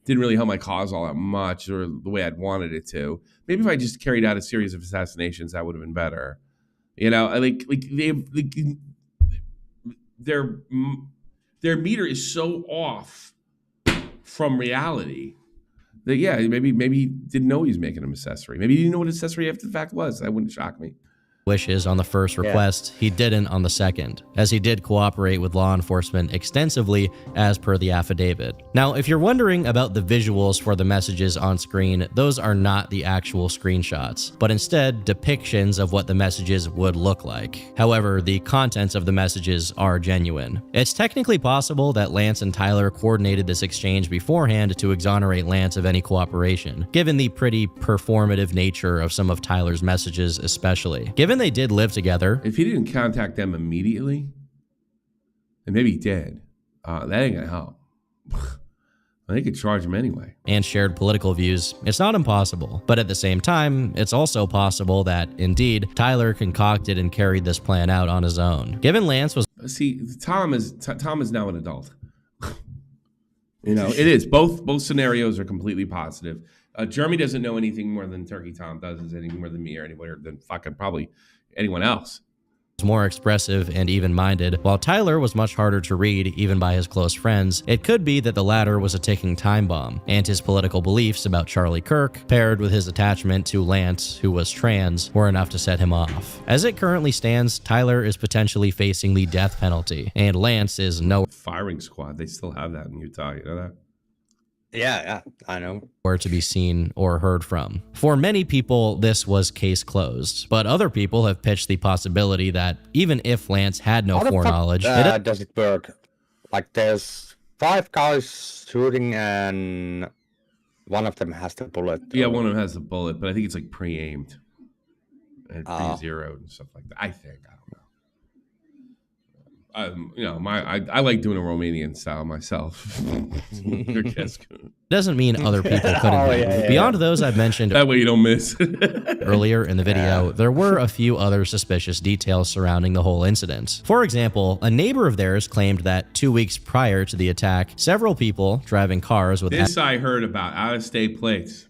Didn't really help my cause all that much, or the way I'd wanted it to. Maybe if I just carried out a series of assassinations, that would have been better. Their meter is so off from reality that maybe he didn't know he was making an accessory. Maybe he didn't know what accessory after the fact was. That wouldn't shock me. Wishes on the first request, he didn't on the second, as he did cooperate with law enforcement extensively as per the affidavit. Now, if you're wondering about the visuals for the messages on screen, those are not the actual screenshots, but instead depictions of what the messages would look like. However, the contents of the messages are genuine. It's technically possible that Lance and Tyler coordinated this exchange beforehand to exonerate Lance of any cooperation, given the pretty performative nature of some of Tyler's messages especially. Given they did live together. If he didn't contact them immediately, and maybe he did, that ain't gonna help. They could charge him anyway. And shared political views, it's not impossible. But at the same time, it's also possible that, indeed, Tyler concocted and carried this plan out on his own. Given Lance was... See, Tom is now an adult. It is. Both scenarios are completely positive. Jeremy doesn't know anything more than Turkey Tom does, any more than me or anywhere than fucking probably anyone else. More expressive and even-minded, while Tyler was much harder to read even by his close friends. It could be that the latter was a ticking time bomb, and his political beliefs about Charlie Kirk, paired with his attachment to Lance, who was trans, were enough to set him off. As it currently stands, Tyler is potentially facing the death penalty, and Lance is no firing squad. They still have that in Utah, you know that? Yeah, I know. Or to be seen or heard from. For many people, this was case closed, but other people have pitched the possibility that even if Lance had no foreknowledge, does it work? Like, there's 5 guys shooting, and one of them has the bullet. Yeah, one of them has the bullet, but I think it's like pre-aimed and pre-zeroed and stuff like that. I think. I don't know. I like doing a Romanian style myself. Doesn't mean other people couldn't. Beyond those I've mentioned, that way you don't miss. Earlier in the video, there were a few other suspicious details surrounding the whole incident. For example, a neighbor of theirs claimed that 2 weeks prior to the attack, several people driving cars with I heard about out-of-state plates.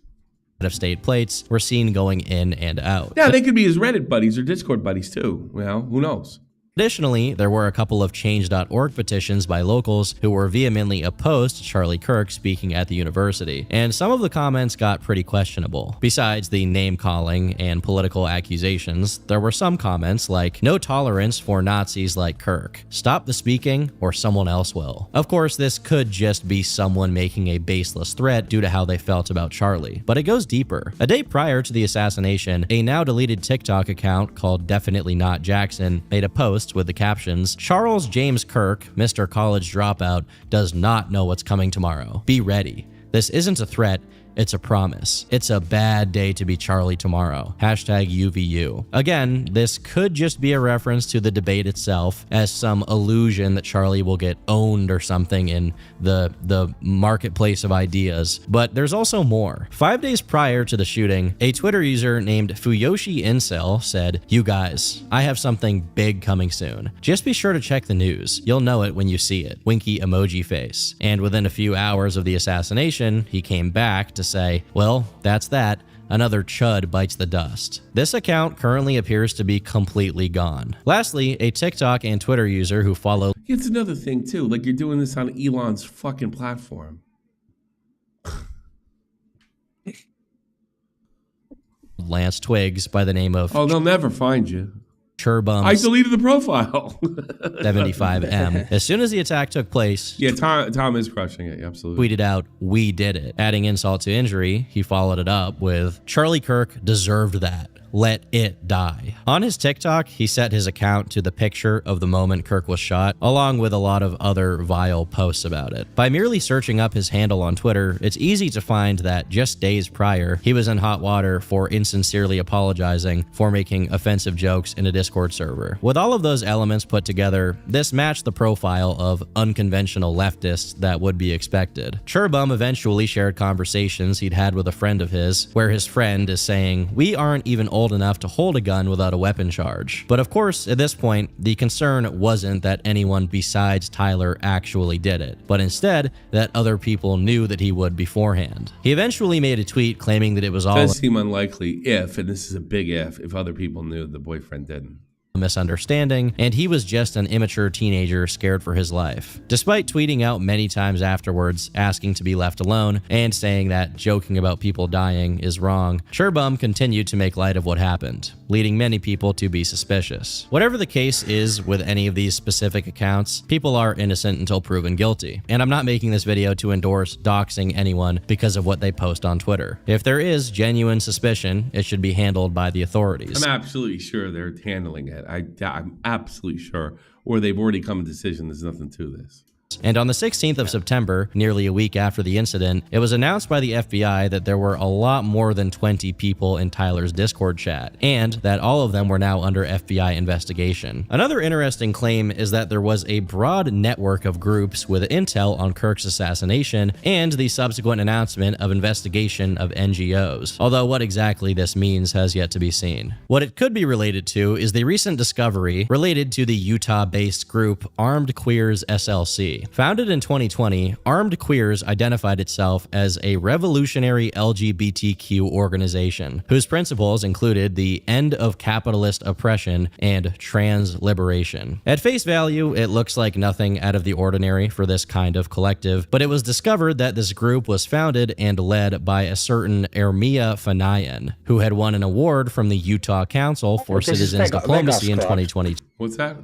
Out-of-state plates were seen going in and out. Yeah, they could be his Reddit buddies or Discord buddies too. Well, who knows? Additionally, there were a couple of Change.org petitions by locals who were vehemently opposed to Charlie Kirk speaking at the university, and some of the comments got pretty questionable. Besides the name-calling and political accusations, there were some comments like, "No tolerance for Nazis like Kirk. Stop the speaking or someone else will." Of course, this could just be someone making a baseless threat due to how they felt about Charlie, but it goes deeper. A day prior to the assassination, a now-deleted TikTok account called Definitely Not Jackson made a post with the captions, "Charles James Kirk, Mr. College Dropout, does not know what's coming tomorrow. Be ready. This isn't a threat. It's a promise. It's a bad day to be Charlie tomorrow. #UVU. Again, this could just be a reference to the debate itself as some illusion that Charlie will get owned or something in the marketplace of ideas. But there's also more. 5 days prior to the shooting, a Twitter user named Fuyoshi Incel said, "You guys, I have something big coming soon. Just be sure to check the news. You'll know it when you see it. Winky emoji face." And within a few hours of the assassination, he came back to say, "Well, that's that. Another chud bites the dust." This account currently appears to be completely gone. Lastly, a TikTok and Twitter user who follow... It's another thing too, like you're doing this on Elon's fucking platform. Lance Twiggs by the name of... Oh, they'll never find you. Churbum. I deleted the profile. 75M. As soon as the attack took place, yeah, Tom is crushing it. Absolutely. Tweeted out, "We did it." Adding insult to injury, he followed it up with, "Charlie Kirk deserved that. Let it die." On his TikTok, he set his account to the picture of the moment Kirk was shot, along with a lot of other vile posts about it. By merely searching up his handle on Twitter, it's easy to find that just days prior, he was in hot water for insincerely apologizing for making offensive jokes in a Discord server. With all of those elements put together, this matched the profile of unconventional leftists that would be expected. Churbum eventually shared conversations he'd had with a friend of his, where his friend is saying, "We aren't even old enough to hold a gun without a weapon charge." But of course, at this point, the concern wasn't that anyone besides Tyler actually did it, but instead that other people knew that he would beforehand. He eventually made a tweet claiming that it was all... It does seem unlikely if, and this is a big if other people knew the boyfriend didn't. Misunderstanding, and he was just an immature teenager scared for his life. Despite tweeting out many times afterwards, asking to be left alone, and saying that joking about people dying is wrong, Churbum continued to make light of what happened, leading many people to be suspicious. Whatever the case is with any of these specific accounts, people are innocent until proven guilty, and I'm not making this video to endorse doxing anyone because of what they post on Twitter. If there is genuine suspicion, it should be handled by the authorities. I'm absolutely sure they're handling it. I'm absolutely sure. Or they've already come to a decision there's nothing to this. And on the 16th of September, nearly a week after the incident, it was announced by the FBI that there were a lot more than 20 people in Tyler's Discord chat, and that all of them were now under FBI investigation. Another interesting claim is that there was a broad network of groups with intel on Kirk's assassination and the subsequent announcement of investigation of NGOs, although what exactly this means has yet to be seen. What it could be related to is the recent discovery related to the Utah-based group Armed Queers SLC. Founded in 2020, Armed Queers identified itself as a revolutionary LGBTQ organization, whose principles included the end of capitalist oppression and trans liberation. At face value, it looks like nothing out of the ordinary for this kind of collective, but it was discovered that this group was founded and led by a certain Ermia Fanayan, who had won an award from the Utah Council for Citizens Diplomacy in 2020. What's that?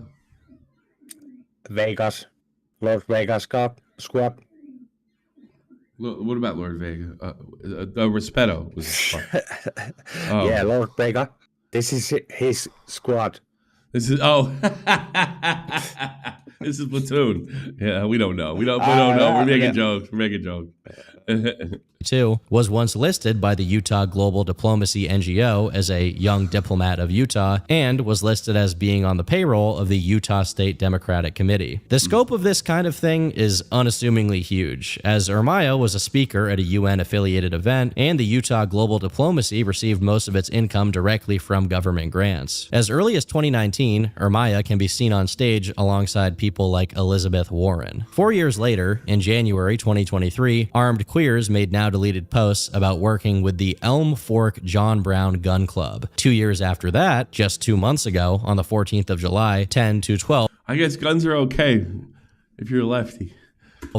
Vegas. Lord Vegas squad. What about Lord Vega? Respeto was oh. Yeah, Lord Vega. This is his squad. This is this is platoon. Yeah, we don't know. We don't know. We're making jokes. We're making jokes. Was once listed by the Utah Global Diplomacy NGO as a young diplomat of Utah and was listed as being on the payroll of the Utah State Democratic Committee. The scope of this kind of thing is unassumingly huge, as Ermia was a speaker at a UN-affiliated event, and the Utah Global Diplomacy received most of its income directly from government grants. As early as 2019, Ermia can be seen on stage alongside people like Elizabeth Warren. 4 years later, in January 2023, Armed Queers made now deleted posts about working with the Elm Fork John Brown Gun Club. 2 years after that, just 2 months ago, on the 14th of July, 10 to 12. I guess guns are okay if you're a lefty.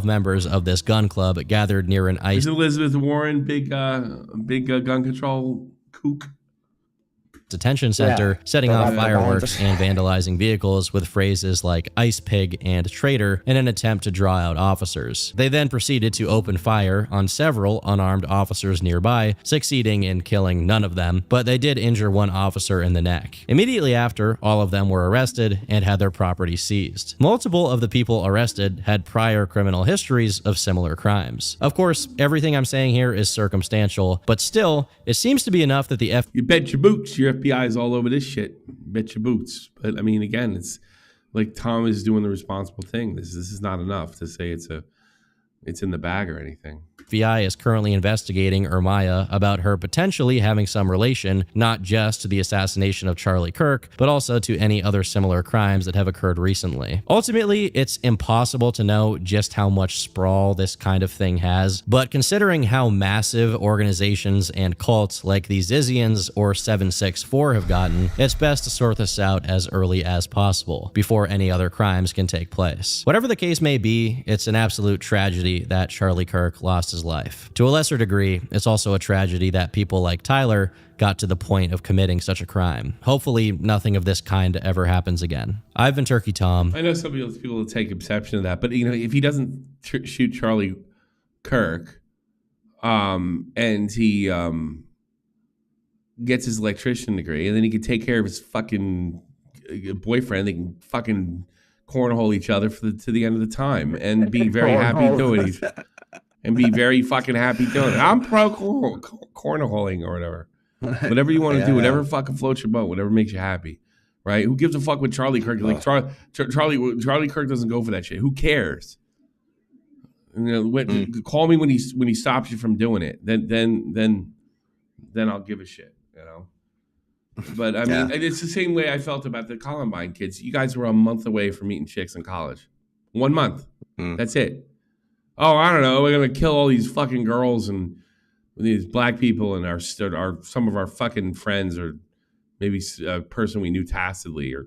Members of this gun club gathered near an ice. Is Elizabeth Warren big gun control kook? Detention center, setting off fireworks and vandalizing vehicles with phrases like ice pig and traitor in an attempt to draw out officers. They then proceeded to open fire on several unarmed officers nearby, succeeding in killing none of them, but they did injure one officer in the neck. Immediately after, all of them were arrested and had their property seized. Multiple of the people arrested had prior criminal histories of similar crimes. Of course, everything I'm saying here is circumstantial, but still, it seems to be enough that the You bet your boots, your FBI is all over this shit. Bet your boots. But I mean, again, it's like Tom is doing the responsible thing. This is not enough to say it's in the bag or anything. FBI is currently investigating Ermaya about her potentially having some relation, not just to the assassination of Charlie Kirk, but also to any other similar crimes that have occurred recently. Ultimately, it's impossible to know just how much sprawl this kind of thing has, but considering how massive organizations and cults like the Zizzians or 764 have gotten, it's best to sort this out as early as possible, before any other crimes can take place. Whatever the case may be, it's an absolute tragedy that Charlie Kirk lost his life. To a lesser degree, it's also a tragedy that people like Tyler got to the point of committing such a crime. Hopefully, nothing of this kind ever happens again. I've been Turkey Tom. I know some people will take exception to that, but you know, if he doesn't shoot Charlie Kirk, and he gets his electrician degree, and then he can take care of his fucking boyfriend, they can fucking cornhole each other to the end of the time and be very happy doing it. And be very fucking happy doing it. I'm pro cornholing or whatever. Whatever you want to do, whatever fucking floats your boat, whatever makes you happy, right? Who gives a fuck with Charlie Kirk? Like Charlie Kirk doesn't go for that shit. Who cares? You know, call me when he stops you from doing it. Then I'll give a shit. You know. But I mean, it's the same way I felt about the Columbine kids. You guys were a month away from meeting chicks in college. 1 month. That's it. Oh, I don't know. We're gonna kill all these fucking girls and these black people and our some of our fucking friends, or maybe a person we knew tacitly, or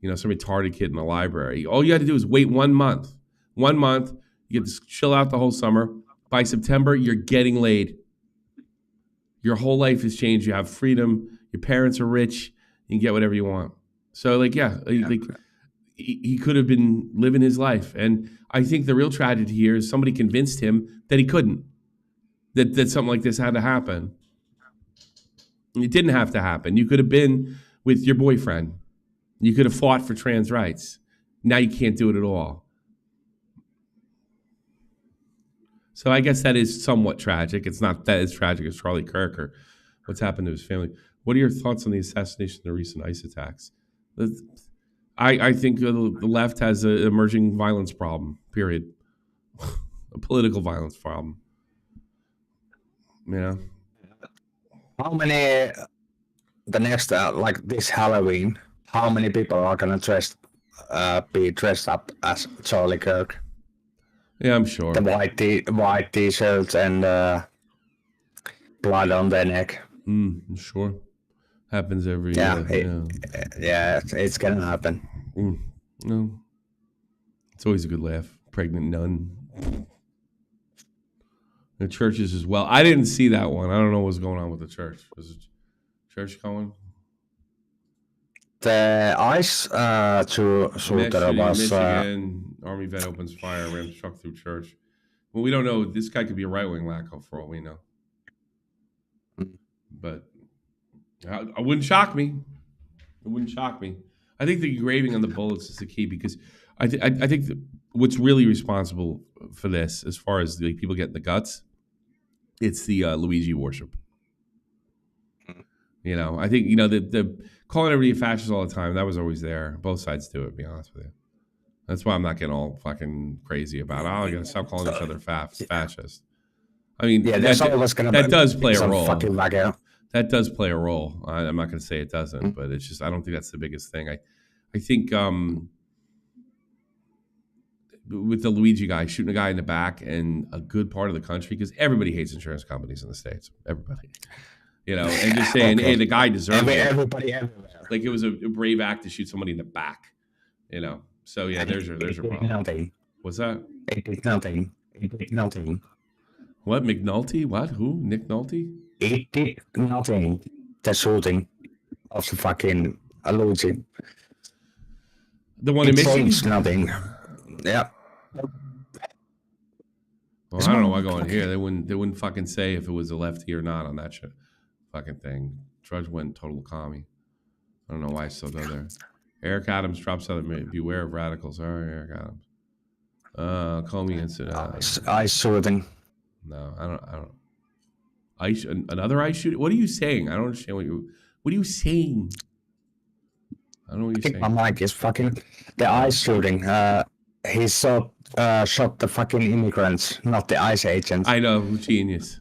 you know, some retarded kid in the library. All you had to do is wait 1 month. 1 month. You get to chill out the whole summer. By September, you're getting laid. Your whole life has changed. You have freedom. Your parents are rich. You can get whatever you want. So, like, he could have been living his life. And I think the real tragedy here is somebody convinced him that he couldn't, that something like this had to happen. It didn't have to happen. You could have been with your boyfriend. You could have fought for trans rights. Now you can't do it at all. So I guess that is somewhat tragic. It's not that as tragic as Charlie Kirk or what's happened to his family. What are your thoughts on the assassination of the recent ICE attacks? I think the left has an emerging violence problem, period. A political violence problem. Yeah. How many, the next, like this Halloween, how many people are going to be dressed up as Charlie Kirk? Yeah, I'm sure. The white t-shirts and blood on their neck. I'm sure. Happens every year. Yeah, it's going to happen. No. It's always a good laugh. Pregnant nun. The churches as well. I didn't see that one. I don't know what's going on with the church. Was the church going? The ICE shooter was... Michigan, Army vet opens fire, rams truck through church. Well, we don't know. This guy could be a right-wing wacko for all we know. But I wouldn't shock me. It wouldn't shock me. I think the engraving on the bullets is the key, because I think what's really responsible for this, as far as the people getting the guts, it's the Luigi worship. You know, I think, you know, the calling everybody a fascist all the time, that was always there. Both sides do it, to be honest with you. That's why I'm not getting all fucking crazy about, I gotta stop calling each other fascist. I mean, that does play a role. That does play a role. I'm not going to say it doesn't, but it's just, I don't think that's the biggest thing. I think with the Luigi guy shooting a guy in the back in a good part of the country, because everybody hates insurance companies in the States. Everybody. You know, and just saying, hey, the guy deserved it. Everybody everywhere. Like, it was a brave act to shoot somebody in the back, you know. So, yeah, there's your problem. Nothing. What's that? It did nothing. It did nothing. What? McNulty? What? Who? Nick Nolte? It did nothing. The shooting of the fucking Luigi. The one in Michigan? Nothing. Yeah. Well, I don't know why going here. They wouldn't fucking say if it was a lefty or not on that shit. Fucking thing. Drudge went total commie. I don't know why I still go there. Eric Adams drops out of beware of radicals. All right, Eric Adams. Comey incident. Ice shooting. No, I don't. Another ice shooting? What are you saying? I don't understand what are you saying? I don't know what you're saying. My mic is fucking the ice shooting. He shot the fucking immigrants, not the ICE agents. I know, genius.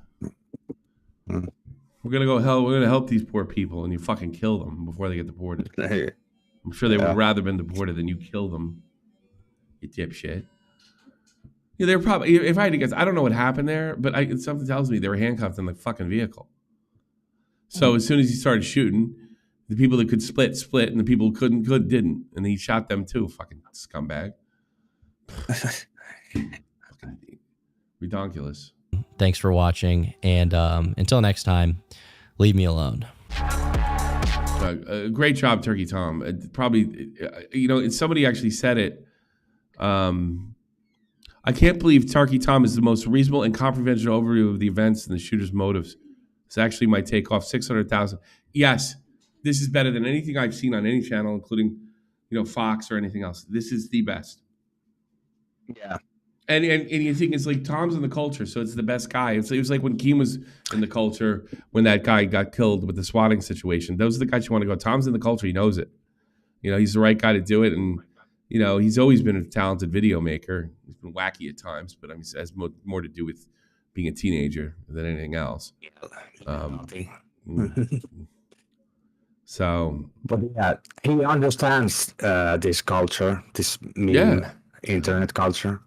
We're gonna help these poor people, and you fucking kill them before they get deported. I'm sure they would rather been deported than you kill them. You dipshit. Yeah, they're probably. If I had to guess, I don't know what happened there, but something tells me they were handcuffed in the fucking vehicle. So as soon as he started shooting, the people that could split, and the people who couldn't, didn't, and he shot them too. Fucking scumbag. Fucking redonkulous. Thanks for watching, and until next time, leave me alone. Great job, Turkey Tom. Probably, somebody actually said it. I can't believe Turkey Tom is the most reasonable and comprehensive overview of the events and the shooter's motives. It's actually my take off 600,000. Yes, this is better than anything I've seen on any channel, including, Fox or anything else. This is the best. Yeah. And you think it's like Tom's in the culture, so it's the best guy. It was like when Keem was in the culture, when that guy got killed with the swatting situation. Those are the guys you want to go. Tom's in the culture. He knows it. He's the right guy to do it. And, he's always been a talented video maker. He's been wacky at times, but it has more to do with being a teenager than anything else. So. But yeah, he understands this culture, this meme, internet culture.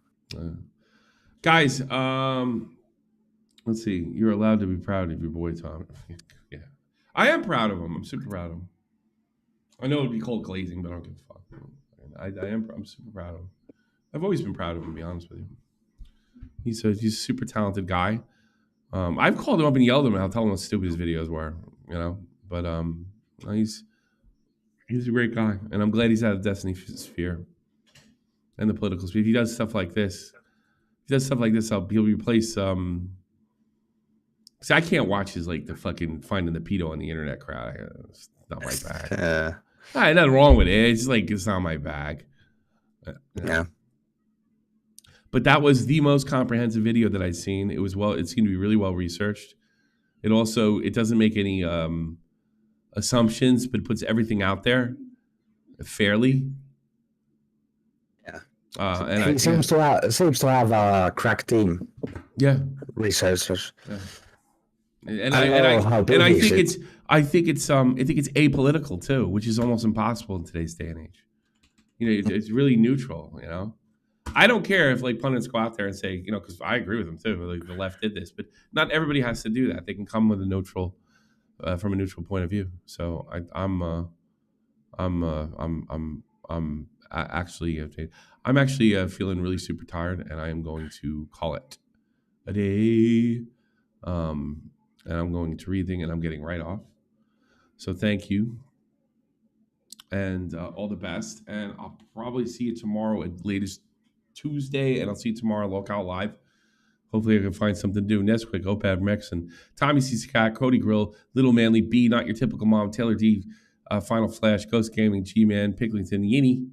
Guys, let's see. You're allowed to be proud of your boy Tom. Yeah, I am proud of him. I'm super proud of him. I know it'd be called glazing, but I don't give a fuck. I'm super proud of him. I've always been proud of him, to be honest with you. He's a super talented guy. I've called him up and yelled at him. I'll tell him how stupid his videos were, But he's a great guy, and I'm glad he's out of the Destiny sphere. And the political sphere. If he does stuff like this, he'll replace. See, I can't watch his the fucking finding the pedo on the internet crowd. It's not my bag. Nothing wrong with it. It's it's not my bag. Yeah. But that was the most comprehensive video that I'd seen. It seemed to be really well researched. It doesn't make any assumptions, but puts everything out there fairly. And he seems to have a crack team. Yeah, researchers. Yeah. I think it's apolitical too, which is almost impossible in today's day and age. It's really neutral. I don't care if pundits go out there and say, because I agree with them too. The left did this, but not everybody has to do that. They can come with a neutral, from a neutral point of view. So I'm actually feeling really super tired, and I am going to call it a day. And I'm going to reading, and I'm getting right off. So thank you, and all the best. And I'll probably see you tomorrow at latest Tuesday, and I'll see you tomorrow Lockout Live. Hopefully I can find something to do. Nesquik, Opad, Mexon, TommyC, Scott, Cody Grill, Little Manly, B, Not Your Typical Mom, Taylor D, Final Flash, Ghost Gaming, G-Man, Picklington, Yinny.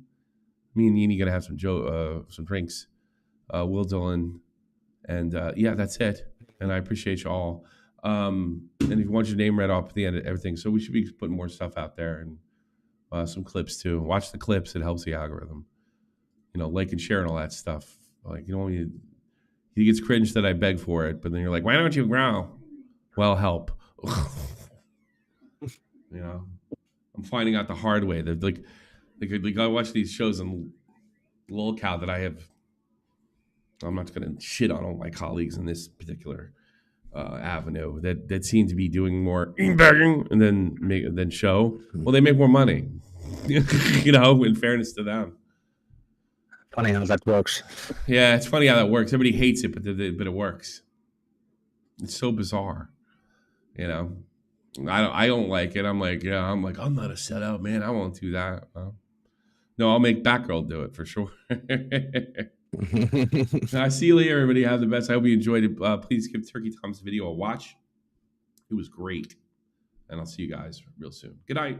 Me and Yinny gonna have some drinks. Will Dillon, and that's it. And I appreciate you all. And if you want your name read off at the end of everything, so we should be putting more stuff out there and some clips too. Watch the clips; it helps the algorithm. Like and share and all that stuff. He gets cringe that I beg for it, but then you're like, why don't you growl? Well, help. I'm finding out the hard way that I watch these shows on lolcow that I have I'm not going to shit on all my colleagues in this particular avenue that seem to be doing more bagging and then show. Well, they make more money, you know, in fairness to them. Funny how that works. Yeah, it's funny how that works. Everybody hates it, but it works. It's so bizarre, you know. I don't like it. I'm like, I'm not a sellout, man. I won't do that. No, I'll make Batgirl do it for sure. I see you later, everybody. Have the best. I hope you enjoyed it. Please give Turkey Tom's video a watch. It was great. And I'll see you guys real soon. Good night.